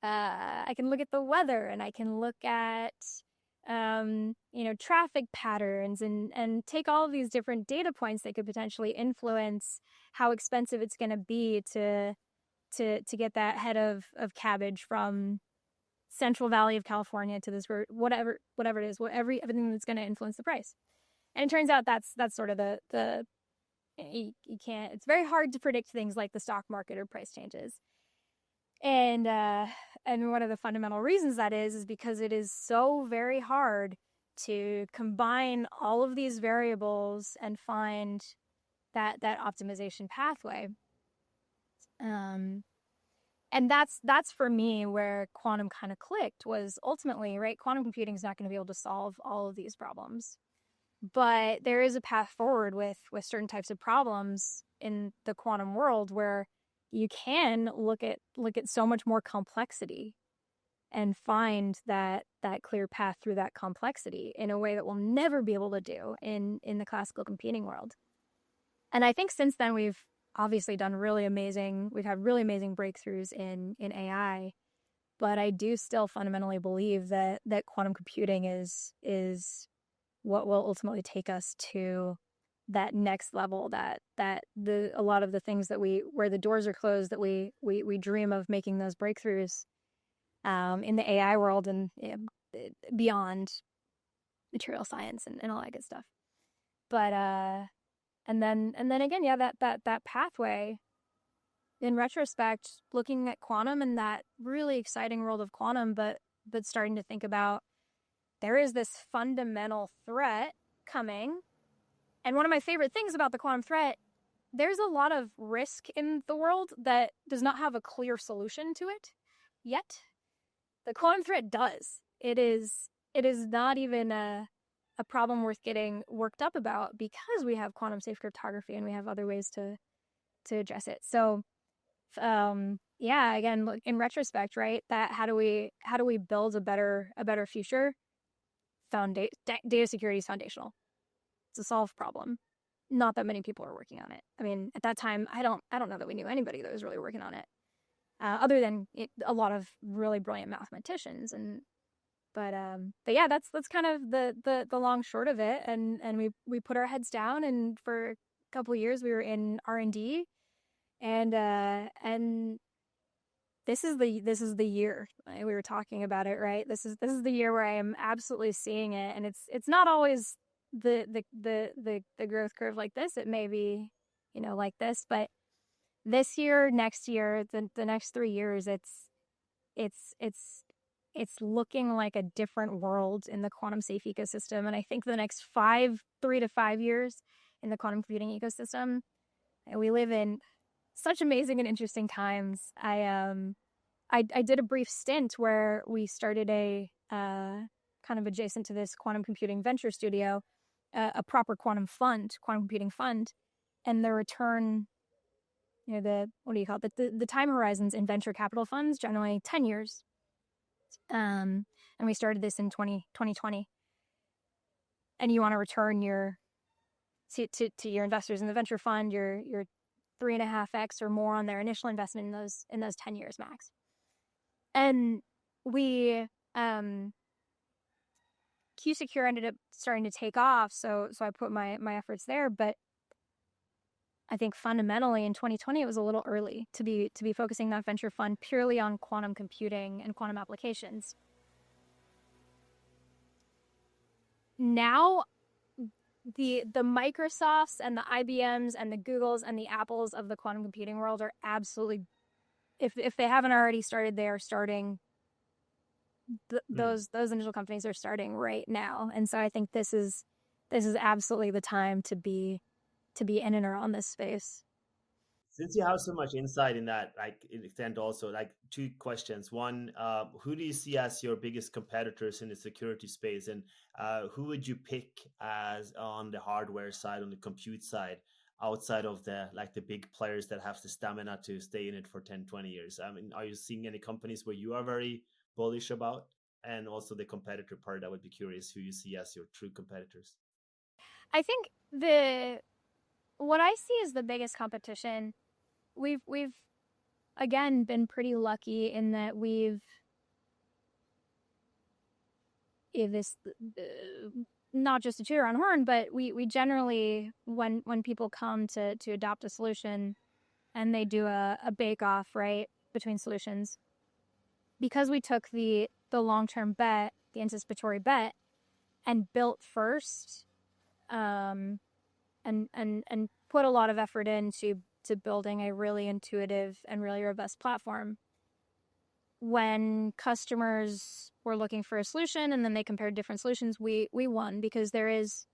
I can look at the weather, and I can look at traffic patterns, and take all of these different data points that could potentially influence how expensive it's going to be to get that head of cabbage from Central Valley of California to this, whatever it is, everything that's going to influence the price. And it turns out that's sort of the you can't. It's very hard to predict things like the stock market or price changes. And one of the fundamental reasons that is because it is so very hard to combine all of these variables and find that optimization pathway. And that's for me where quantum kind of clicked, was ultimately, right, quantum computing is not going to be able to solve all of these problems. But there is a path forward with certain types of problems in the quantum world where you can look at so much more complexity and find that clear path through that complexity in a way that we'll never be able to do in the classical computing world. And I think since then we've obviously done we've had really amazing breakthroughs in AI, but I do still fundamentally believe that quantum computing is what will ultimately take us to that next level, that a lot of the things that where the doors are closed, that we dream of making those breakthroughs in the AI world and beyond material science and all that good stuff. But and then again, yeah, that pathway, in retrospect, looking at quantum and that really exciting world of quantum, but starting to think about, there is this fundamental threat coming. And one of my favorite things about the quantum threat there's a lot of risk in the world that does not have a clear solution to it yet. The quantum threat does. It is not even a problem worth getting worked up about because we have quantum safe cryptography and we have other ways to address it. So yeah, again, look, in retrospect, right, that how do we build a better future? Data security is foundational. It's a solved problem. Not that many people are working on it. I mean, at that time, I don't know that we knew anybody that was really working on it, other than a lot of really brilliant mathematicians. But yeah, that's kind of the long short of it. And we put our heads down, and for a couple of years we were in R&D, and this is the year we were talking about it, right? This is the year where I am absolutely seeing it, and it's not always the growth curve like this. It may be, like this, but this year, next year, the next 3 years, it's it's looking like a different world in the quantum safe ecosystem. And I think the next 3 to 5 years in the quantum computing ecosystem, we live in such amazing and interesting times. I did a brief stint where we started a kind of adjacent to this quantum computing venture studio, a proper quantum computing fund, and the return, what do you call it? The time horizons in venture capital funds, generally 10 years. And we started this in 2020. And you want to return to your investors in the venture fund, your 3.5x or more on their initial investment in those 10 years max. And we QSecure ended up starting to take off, so I put my efforts there. But I think fundamentally in 2020 it was a little early to be focusing that venture fund purely on quantum computing and quantum applications. Now the Microsofts and the IBMs and the Googles and the Apples of the quantum computing world are absolutely, if they haven't already started, they are starting. Those initial companies are starting right now, and so I think this is absolutely the time to be in and around this space. Since you have so much insight in that, extent also, two questions. One, who do you see as your biggest competitors in the security space, and who would you pick as on the hardware side, on the compute side, outside of the big players that have the stamina to stay in it for 10, 20 years? I mean, are you seeing any companies where you are very bullish about? And also the competitor part, I would be curious who you see as your true competitors. I think what I see as the biggest competition, we've again been pretty lucky in that we've not just to toot our own horn, but we generally, when people come to adopt a solution and they do a bake off, right, between solutions, because we took the long-term bet, the anticipatory bet, and built first, and put a lot of effort into building a really intuitive and really robust platform. When customers were looking for a solution and then they compared different solutions, we won, because there is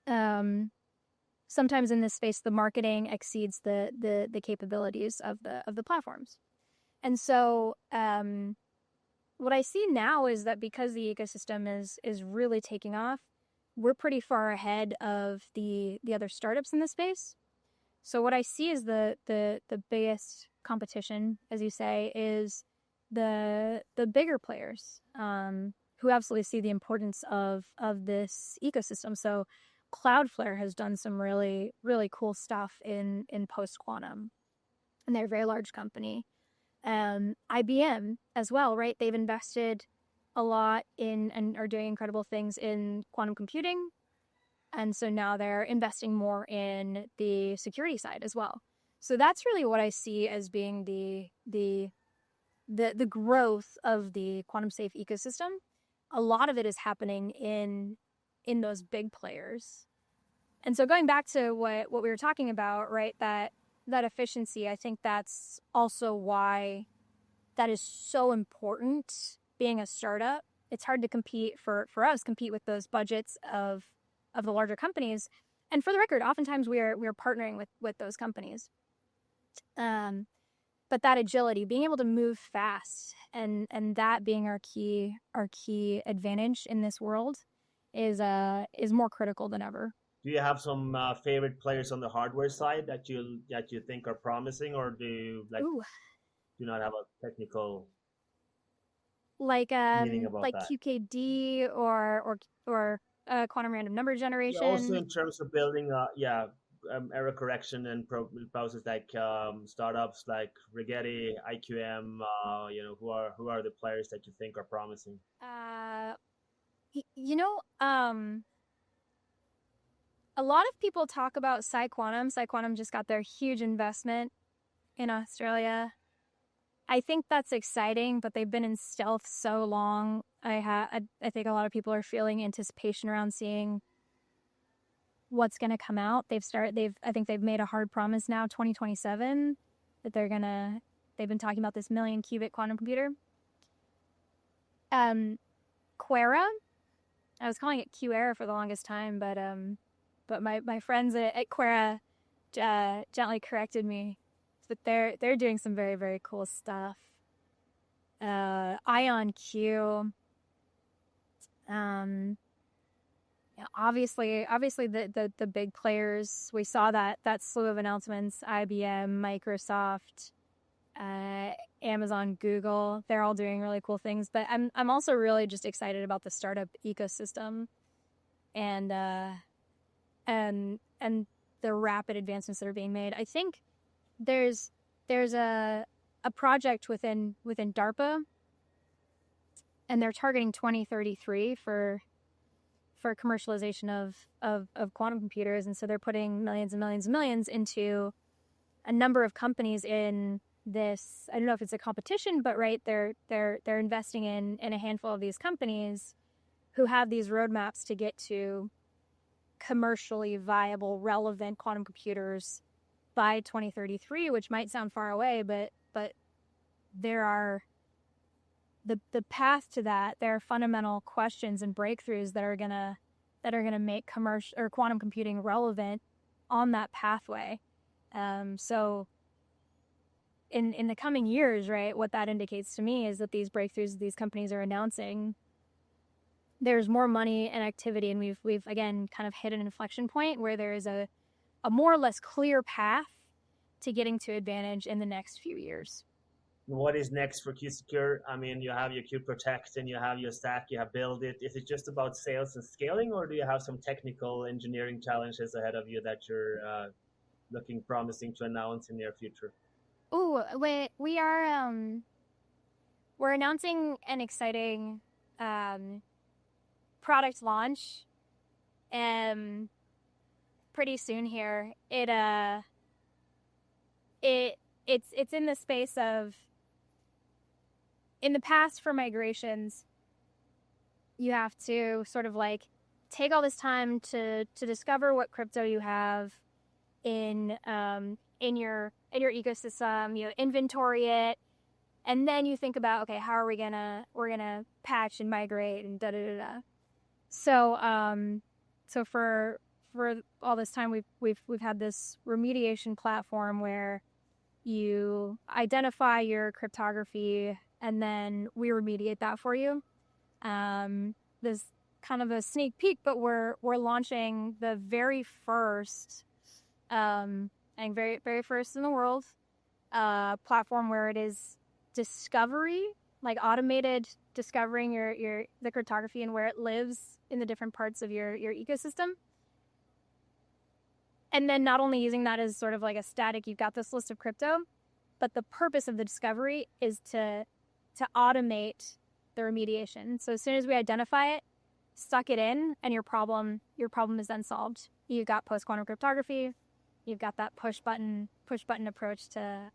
sometimes in this space the marketing exceeds the capabilities of the platforms. And so what I see now is that because the ecosystem is really taking off, we're pretty far ahead of the other startups in this space. So what I see is the biggest competition, as you say, is the bigger players, who absolutely see the importance of this ecosystem. So Cloudflare has done some really, really cool stuff in post-quantum, and they're a very large company. IBM as well, right? They've invested a lot in and are doing incredible things in quantum computing. And so now they're investing more in the security side as well. So that's really what I see as being the growth of the quantum safe ecosystem. A lot of it is happening in those big players. And so going back to what we were talking about, right, that efficiency, I think that's also why that is so important being a startup. It's hard to compete with those budgets of the larger companies, And for the record, oftentimes we're partnering with those companies. But that agility, being able to move fast, and that being our key advantage in this world is more critical than ever. Do you have some favorite players on the hardware side that you think are promising, or do you Ooh, do not have a technical meaning about like that? QKD or quantum random number Yeah, also generation. in terms of building, error correction and processes like startups like Rigetti, IQM. Who are the players that you think are promising? Uh, you know, a lot of people talk about PsiQuantum. PsiQuantum just got their huge investment in Australia. I think that's exciting, but they've been in stealth so long. I think a lot of people are feeling anticipation around seeing what's going to come out. I think they've made a hard promise now, 2027, that they've been talking about this million qubit quantum computer. Quera, I was calling it QEra for the longest time, but my friends at Quera gently corrected me. But they're doing some very, very cool stuff. Ion Q. Obviously the big players. We saw that slew of announcements: IBM, Microsoft, Amazon, Google. They're all doing really cool things. But I'm also really just excited about the startup ecosystem, and and the rapid advancements that are being made. I think there's a project within DARPA, and they're targeting 2033 for commercialization of quantum computers, and so they're putting millions and millions and millions into a number of companies in this. I don't know if it's a competition, but right, they're investing in a handful of these companies who have these roadmaps to get to commercially viable, relevant quantum computers by 2033, which might sound far away, but there are the path to that. There are fundamental questions and breakthroughs that are gonna make commercial or quantum computing relevant on that pathway. So in the coming years, right, what that indicates to me is that these breakthroughs these companies are announcing, there's more money and activity, and we've again kind of hit an inflection point where there is a more or less clear path to getting to advantage in the next few years. What is next for QSecure? I mean, you have your Q Protect and you have your stack, you have build it. Is it just about sales and scaling, or do you have some technical engineering challenges ahead of you that you're looking promising to announce in the near future? Ooh, we are we're announcing an exciting um, product launch pretty soon here. It's in the space of, in the past for migrations, you have to sort of like take all this time to discover what crypto you have in your ecosystem, you inventory it, and then you think about, okay, how are we're gonna patch and migrate and da da da da. So for all this time we've had this remediation platform where you identify your cryptography and then we remediate that for you. This kind of a sneak peek, but we're launching the very first, and very first in the world, platform where it is discovery, like automated discovering the cryptography and where it lives in the different parts of your ecosystem. And then not only using that as sort of like a static, you've got this list of crypto, but the purpose of the discovery is to automate the remediation. So as soon as we identify it, suck it in, and your problem is then solved. You've got post-quantum cryptography. You've got that push button approach to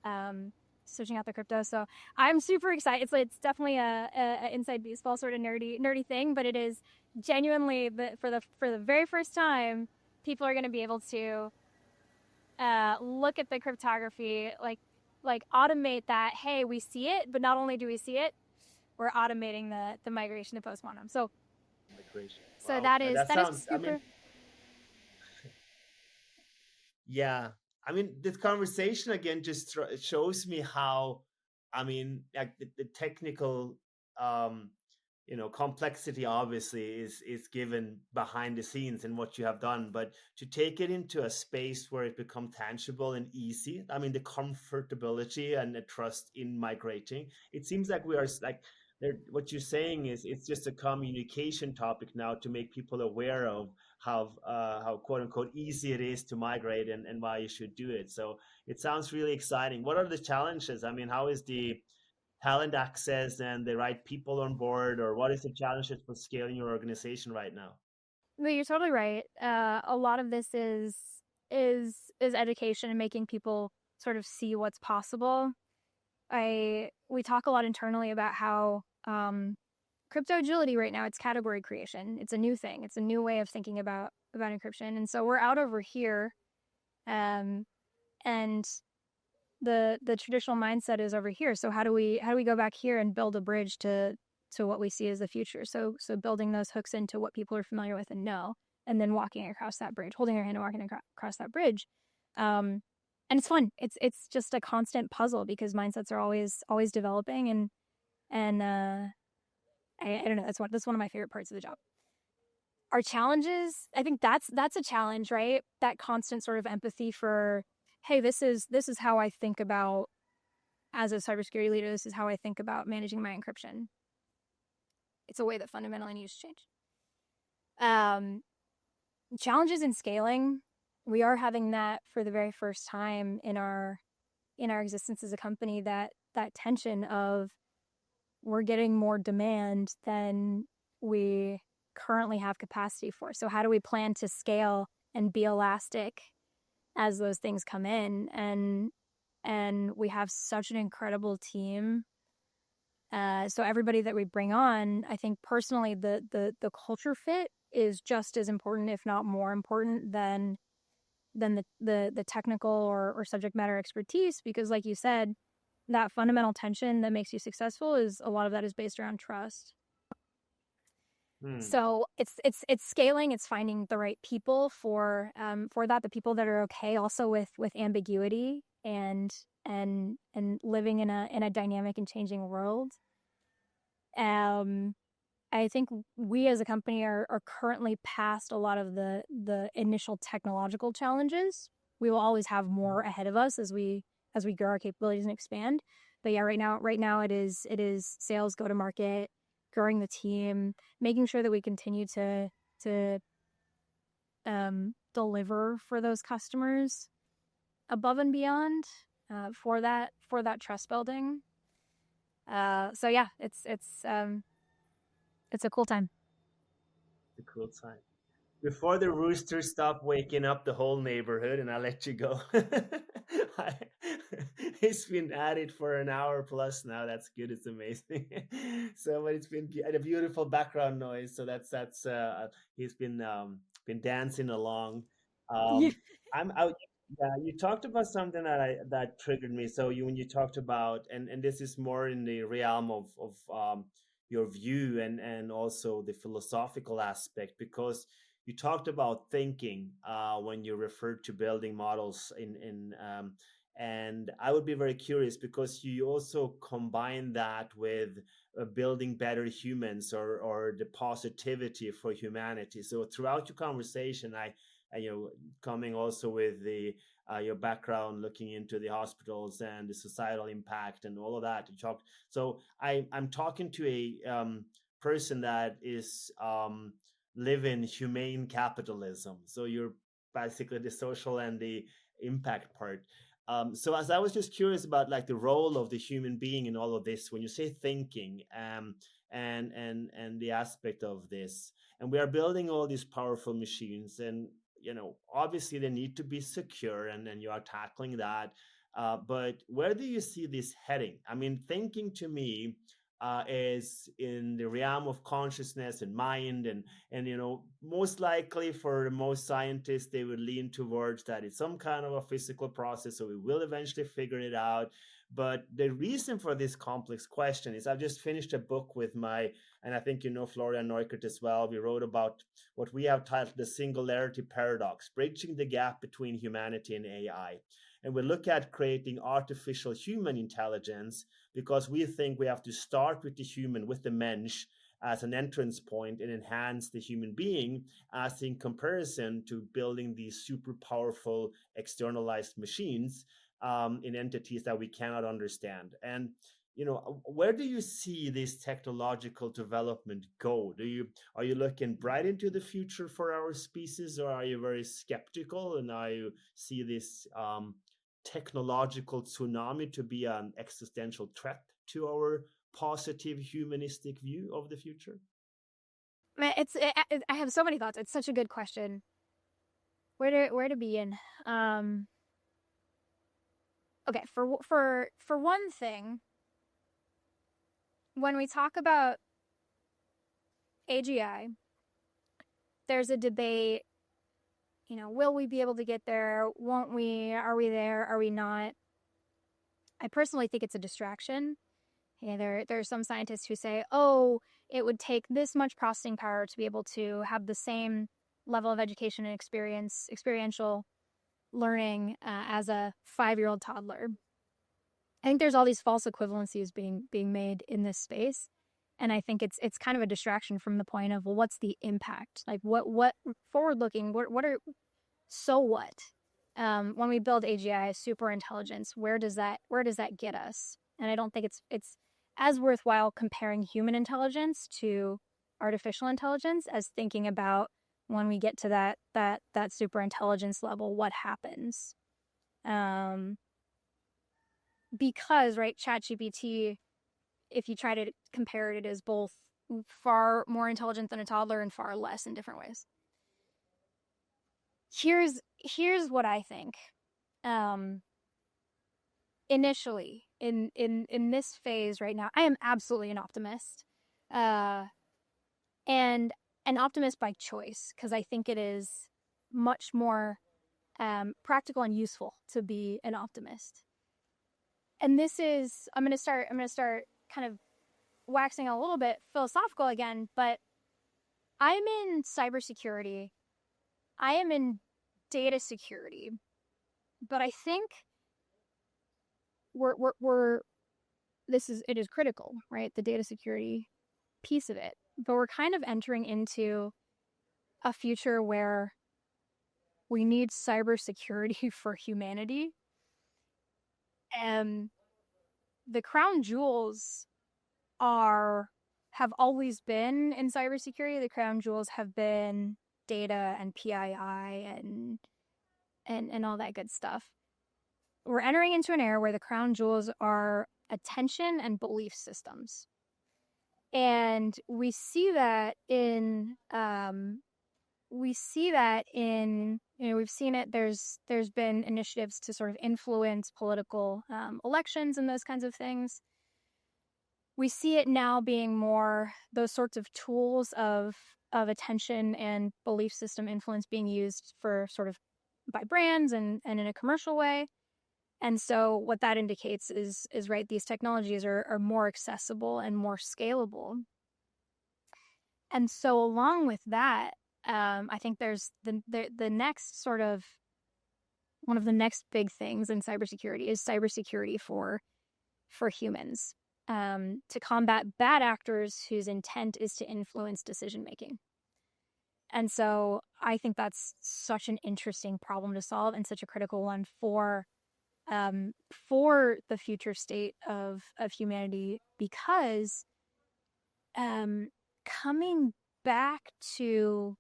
switching out the crypto. So I'm super excited. It's definitely a inside baseball sort of nerdy thing, but it is genuinely for the very first time, people are going to be able to look at the cryptography, like automate that. Hey, we see it, but not only do we see it, we're automating the migration to post quantum. So Migration. so Wow, that is that sounds. I super. mean, Yeah. I mean, this conversation again just shows me how, I mean, like the technical, um, complexity obviously is given behind the scenes in what you have done, but to take it into a space where it becomes tangible and easy, I mean, the comfortability and the trust in migrating, it seems like we are like, what you're saying is it's just a communication topic now to make people aware of how quote unquote easy it is to migrate and why you should do it. So it sounds really exciting. What are the challenges? I mean, how is the talent access and the right people on board, or what is the challenges for scaling your organization right now? But you're totally right. A lot of this is education and making people sort of see what's possible. I we talk a lot internally about how crypto agility right now, it's category creation. It's a new thing. It's a new way of thinking about encryption. And so we're out over here, um, and the traditional mindset is over here. So how do we go back here and build a bridge to what we see as the future? So building those hooks into what people are familiar with and know, and then walking across that bridge, holding their hand and walking across that bridge. Um, and it's fun. It's just a constant puzzle because mindsets are always developing, and I don't know. That's one of my favorite parts of the job. Our challenges, I think that's a challenge, right? That constant sort of empathy for, hey, this is how I think about, as a cybersecurity leader, this is how I think about managing my encryption. It's a way that fundamentally needs to change. Um, Challenges in scaling, we are having that for the very first time in our existence as a company. That tension of, we're getting more demand than we currently have capacity for. So how do we plan to scale and be elastic as those things come in? And we have such an incredible team. So everybody that we bring on, I think personally, the culture fit is just as important, if not more important, than the technical or subject matter expertise. Because, like you said, that fundamental tension that makes you successful, is a lot of that is based around trust. Hmm. So it's scaling. It's finding the right people for that. The people that are okay also with ambiguity and living in a dynamic and changing world. Um, I think we as a company are currently past a lot of the initial technological challenges. We will always have more ahead of us as we grow our capabilities and expand. But yeah, right now it is sales, go to market, growing the team, making sure that we continue to deliver for those customers above and beyond, for that trust building. So yeah, it's a cool time. The cool time. Before the roosters stop waking up the whole neighborhood and I let you go. I, it's been at it for an hour plus now. That's good. It's amazing. So, but it's been a beautiful background noise. So that's he's been dancing along. Yeah. I'm out. Yeah, you talked about something that triggered me. So when you talked about, and this is more in the realm of your view and also the philosophical aspect, because you talked about thinking when you referred to building models in and I would be very curious because you also combine that with building better humans or the positivity for humanity. So throughout your conversation, coming also with the your background looking into the hospitals and the societal impact and all of that you talked. So I'm talking to a person that is live in humane capitalism. So you're basically the social and the impact part. So as I was just curious about like the role of the human being in all of this, when you say thinking, and the aspect of this, and we are building all these powerful machines, and obviously they need to be secure, and you are tackling that. But where do you see this heading? I mean, thinking to me is in the realm of consciousness and mind and most likely for most scientists, they would lean towards that it's some kind of a physical process, so we will eventually figure it out. But the reason for this complex question is I've just finished a book with my, and I think you know Florian Neukert as well. We wrote about what we have titled the singularity paradox, bridging the gap between humanity and AI. And we look at creating artificial human intelligence because we think we have to start with the human, with the mensch, as an entrance point and enhance the human being as in comparison to building these super powerful externalized machines in entities that we cannot understand. And where do you see this technological development go? Are you looking bright into the future for our species, or are you very skeptical and are you see this technological tsunami to be an existential threat to our positive humanistic view of the future? I have so many thoughts. It's such a good question. Where to begin? Um, okay, for one thing, when we talk about AGI, there's a debate. Will we be able to get there? Won't we? Are we there? Are we not? I personally think it's a distraction. There are some scientists who say, oh, it would take this much processing power to be able to have the same level of education and experiential learning as a 5-year-old toddler. I think there's all these false equivalencies being made in this space, and I think it's kind of a distraction from the point of, well, what's the impact? Like what forward looking? What are so what? When we build AGI, super intelligence, where does that get us? And I don't think it's as worthwhile comparing human intelligence to artificial intelligence as thinking about when we get to that super intelligence level, what happens? Because right, ChatGPT, if you try to compare it, is both far more intelligent than a toddler and far less in different ways. Here's what I think. Initially, in this phase right now, I am absolutely an optimist, and an optimist by choice, because I think it is much more practical and useful to be an optimist. And this is I'm going to start kind of waxing a little bit philosophical again, but I'm in cybersecurity. I am in data security, but I think we're it is critical, right? The data security piece of it, but we're kind of entering into a future where we need cybersecurity for humanity, and the crown jewels have always been in cybersecurity. The crown jewels have been data and PII and all that good stuff. We're entering into an era where the crown jewels are attention and belief systems. And we see that in we've seen it. There's been initiatives to sort of influence political elections and those kinds of things. We see it now being more those sorts of tools of attention and belief system influence being used for sort of by brands and in a commercial way. And so what that indicates is right, these technologies are more accessible and more scalable. And so along with that, I think there's the next sort of one of the next big things in cybersecurity is cybersecurity for humans, to combat bad actors whose intent is to influence decision making. And so I think that's such an interesting problem to solve and such a critical one for the future state of humanity, because coming back to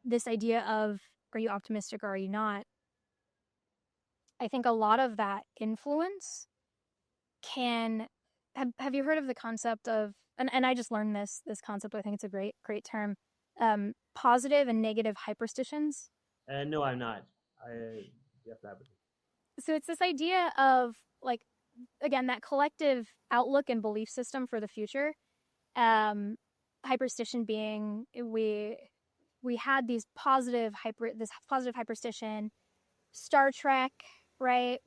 this idea of, are you optimistic or are you not? I think a lot of that influence can have you heard of the concept of, and I just learned this concept, I think it's a great term, positive and negative hyperstitions. No, I'm not. I Yes, I would. So it's this idea of, like, again, that collective outlook and belief system for the future. hyperstition being we had this positive hyperstition, Star Trek, right?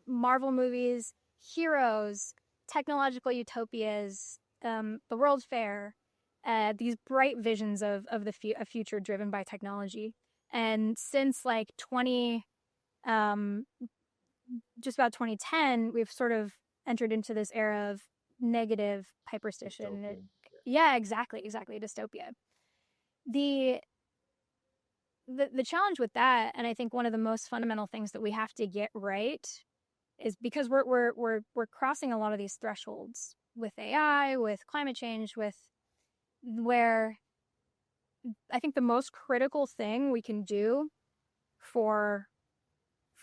Marvel movies, heroes, technological utopias, the World Fair, these bright visions of a future driven by technology. And since like just about 2010, we've sort of entered into this era of negative hyperstition. Dystopian. Yeah, exactly, dystopia. The the challenge with that, and I think one of the most fundamental things that we have to get right, is because we're crossing a lot of these thresholds with AI, with climate change, with where I think the most critical thing we can do for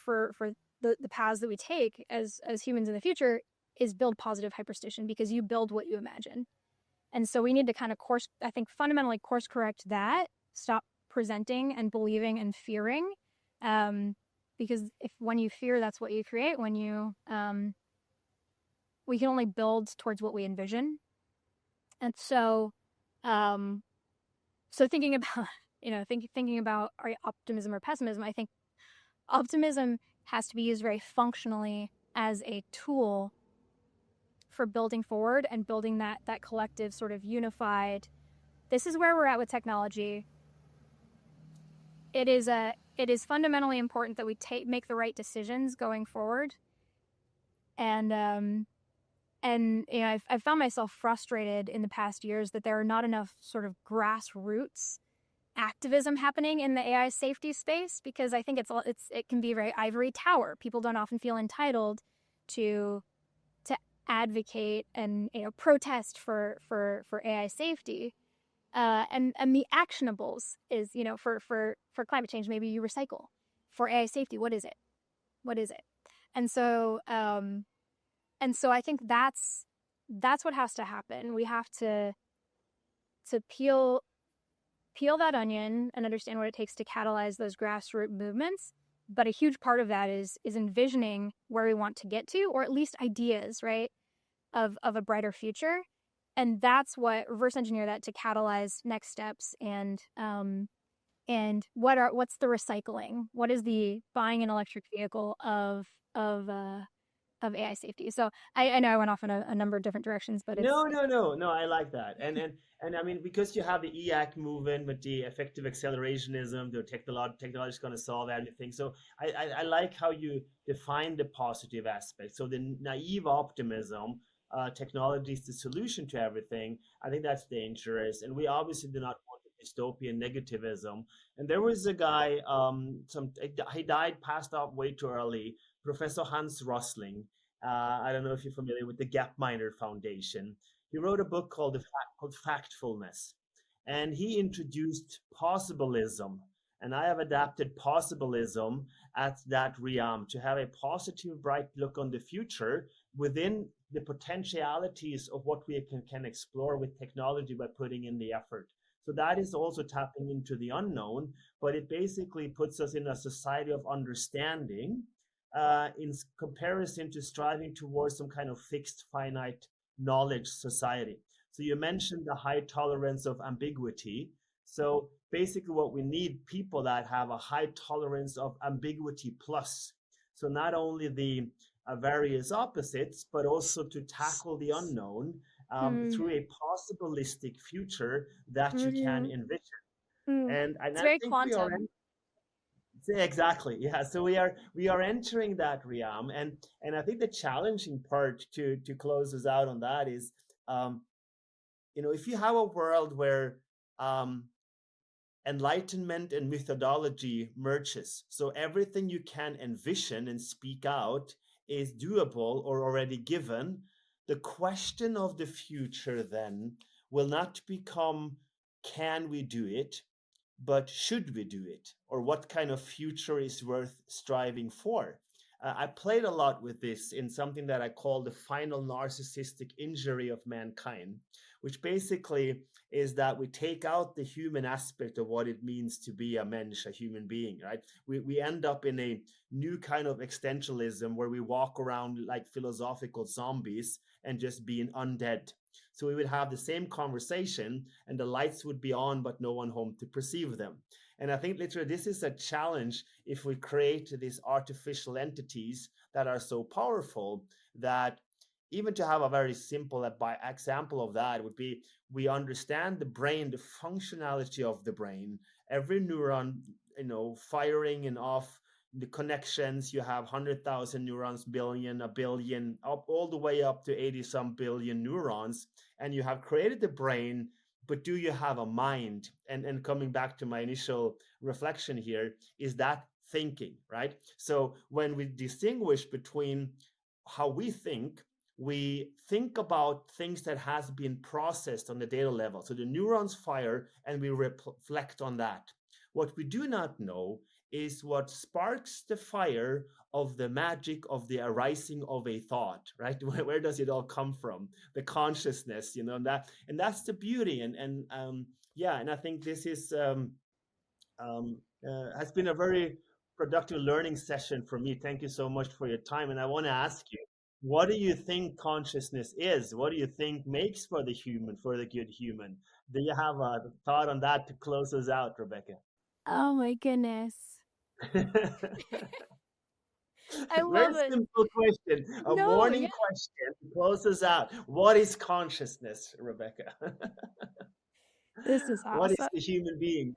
the paths that we take as humans in the future is build positive hyperstition, because you build what you imagine. And so we need to kind of fundamentally course correct that, stop presenting and believing and fearing. Because when you fear, that's what you create. We can only build towards what we envision. And so, thinking about, thinking about our optimism or pessimism, I think optimism has to be used very functionally as a tool for building forward and building that collective sort of unified. This is where we're at with technology. It is fundamentally important that we make the right decisions going forward. And I've found myself frustrated in the past years that there are not enough sort of grassroots activism happening in the AI safety space, because I think it can be very ivory tower. People don't often feel entitled to advocate and protest for AI safety. And the actionables is, for climate change, maybe you recycle. For AI safety, what is it? And so I think that's what has to happen. We have to peel that onion and understand what it takes to catalyze those grassroots movements. But a huge part of that is envisioning where we want to get to, or at least ideas, right, of a brighter future. And that's what reverse engineer that to catalyze next steps. And what's the recycling? What is the buying an electric vehicle of AI safety? So I know I went off in a number of different directions, but No, no, no, no. I like that, and I mean, because you have the EAC movement with the effective accelerationism, the technology is going to solve everything. So I like how you define the positive aspect. So the naive optimism, technology is the solution to everything. I think that's dangerous, and we obviously do not want the dystopian negativism. And there was a guy, he died, passed out way too early. Professor Hans Rosling. I don't know if you're familiar with the Gapminder Foundation. He wrote a book called Factfulness, and he introduced possibilism. And I have adapted possibilism at that realm to have a positive, bright look on the future within the potentialities of what we can explore with technology by putting in the effort. So that is also tapping into the unknown, but it basically puts us in a society of understanding, in comparison to striving towards some kind of fixed, finite knowledge society. So you mentioned the high tolerance of ambiguity. So basically, what we need people that have a high tolerance of ambiguity plus. So not only the various opposites, but also to tackle the unknown through a possibilistic future that you can envision. And it's I very think we are quantum. exactly, yeah. So we are entering that realm, and I think the challenging part to close us out on that is, if you have a world where enlightenment and methodology merges, so everything you can envision and speak out is doable or already given, the question of the future then will not become can we do it, but should we do it? Or what kind of future is worth striving for? I played a lot with this in something that I call the final narcissistic injury of mankind, which basically is that we take out the human aspect of what it means to be a mensch, a human being, right? We end up in a new kind of existentialism where we walk around like philosophical zombies and just being undead. So we would have the same conversation and the lights would be on, but no one home to perceive them. And I think literally this is a challenge if we create these artificial entities that are so powerful that even to have a very simple by example of that would be we understand the brain, the functionality of the brain, every neuron, firing and off the connections. You have 100,000 neurons, a billion, up all the way up to 80 some billion neurons, and you have created the brain. But do you have a mind? And coming back to my initial reflection here, is that thinking, right? So when we distinguish between how we think about things that has been processed on the data level. So the neurons fire and we reflect on that. What we do not know is what sparks the fire of the magic of the arising of a thought, right? Where does it all come from? The consciousness, and that's the beauty. And I think this is has been a very productive learning session for me. Thank you so much for your time. And I want to ask you, what do you think consciousness is? What do you think makes for the human, for the good human? Do you have a thought on that to close us out, Rebecca? Oh my goodness. I Very love it. simple question, a No, morning yeah. question to close us out. What is consciousness, Rebecca? This is What is awesome. the human being?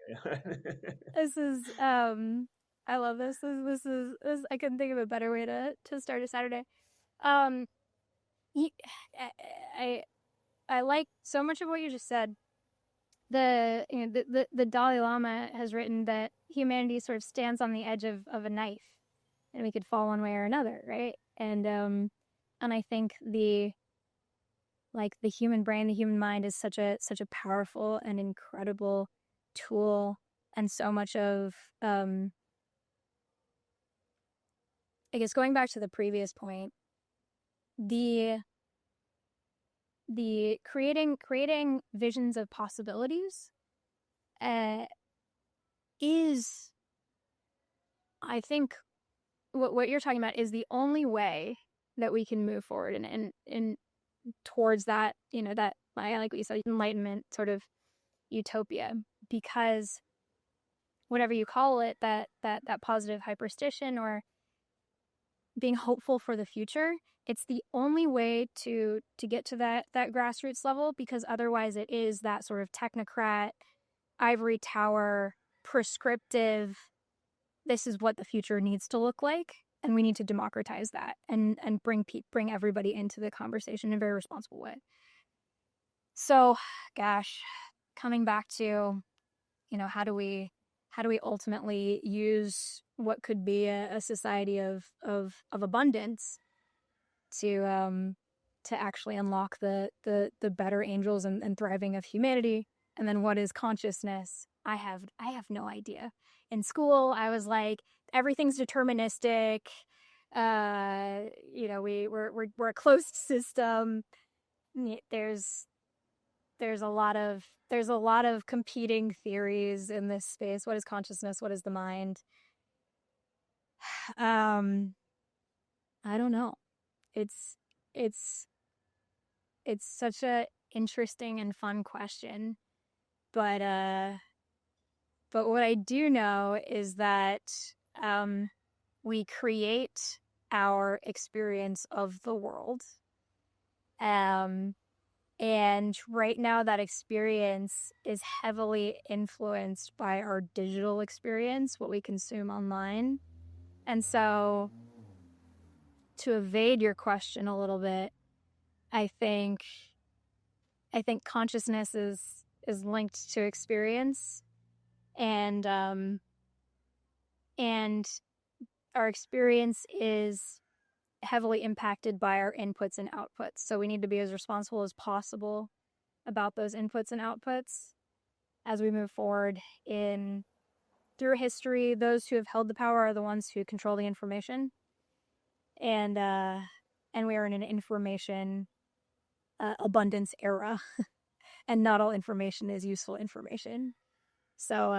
This is I love this. This I couldn't think of a better way to start a Saturday. Um y- I I like so much of what you just said. The Dalai Lama has written that humanity sort of stands on the edge of a knife and we could fall one way or another, right? And I think the human brain, the human mind is such a powerful and incredible tool, and so much of I guess going back to the previous point, the creating visions of possibilities uh, is, I think, what you're talking about is the only way that we can move forward and towards that, that, I like what you said, enlightenment sort of utopia, because whatever you call it, that positive hyperstition or being hopeful for the future, it's the only way to get to that grassroots level, because otherwise it is that sort of technocrat, ivory tower, prescriptive, this is what the future needs to look like, and we need to democratize that and bring everybody into the conversation in a very responsible way. So, gosh, coming back to, how do we ultimately use what could be a society of abundance to actually unlock the better angels and thriving of humanity? And then what is consciousness? I have no idea. In school, I was like, everything's deterministic. We're a closed system. There's there's a lot of competing theories in this space. What is consciousness? What is the mind? Um, I don't know. It's it's it's such a interesting and fun question, but what I do know is that we create our experience of the world. And right now, that experience is heavily influenced by our digital experience, what we consume online. And so, to evade your question a little bit, I think consciousness is linked to experience, and and our experience is heavily impacted by our inputs and outputs. So we need to be as responsible as possible about those inputs and outputs as we move forward in through history. Those who have held the power are the ones who control the information, and we are in an information abundance era, and not all information is useful information. So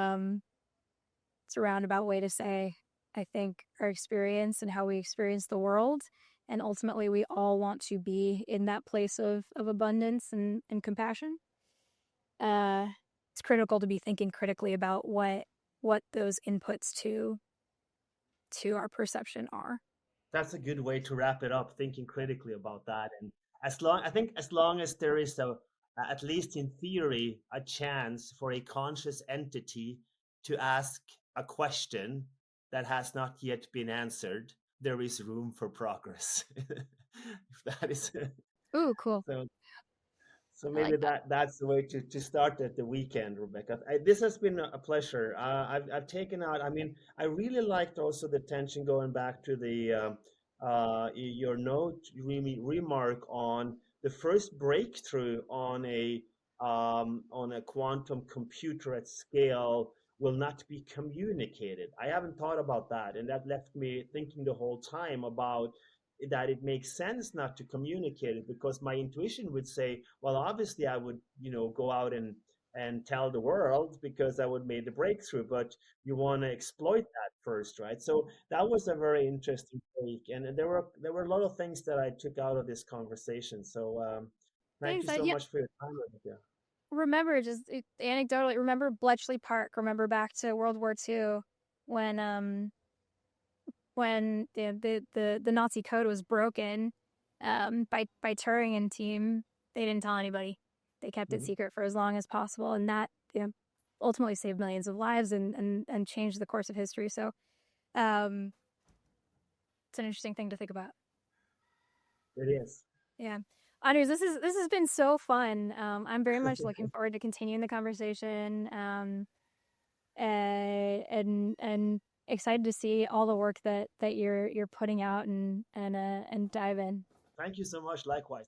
it's a roundabout way to say, I think our experience and how we experience the world And ultimately, we all want to be in that place of abundance and compassion. Uh, it's critical to be thinking critically about what those inputs to our perception are. That's a good way to wrap it up, thinking critically about that. And I think as long as there is at least in theory, a chance for a conscious entity to ask a question that has not yet been answered, there is room for progress. If that is Ooh, cool. so. So I maybe like that. that's the way to start at the weekend, Rebecca. This has been a pleasure. I've taken out. I mean, I really liked also the tension going back to the your note remark on the first breakthrough on a quantum computer at scale will not be communicated. I haven't thought about that, and that left me thinking the whole time about that it makes sense not to communicate it, because my intuition would say, well, obviously I would, go out and tell the world because that would make the breakthrough, but you want to exploit that first, right? So that was a very interesting take, and there were a lot of things that I took out of this conversation. So thank Thanks. you so Yeah, much for your time, Olivia. remember anecdotally. Remember Bletchley Park. Remember back to World War II when the Nazi code was broken by Turing and team. They didn't tell anybody. They kept it Mhm. secret for as long as possible, and that ultimately saved millions of lives and changed the course of history. So um, it's an interesting thing to think about. It is. Yeah. Anders, this has been so fun. I'm very much looking forward to continuing the conversation. And excited to see all the work that you're putting out and dive in. Thank you so much. Likewise.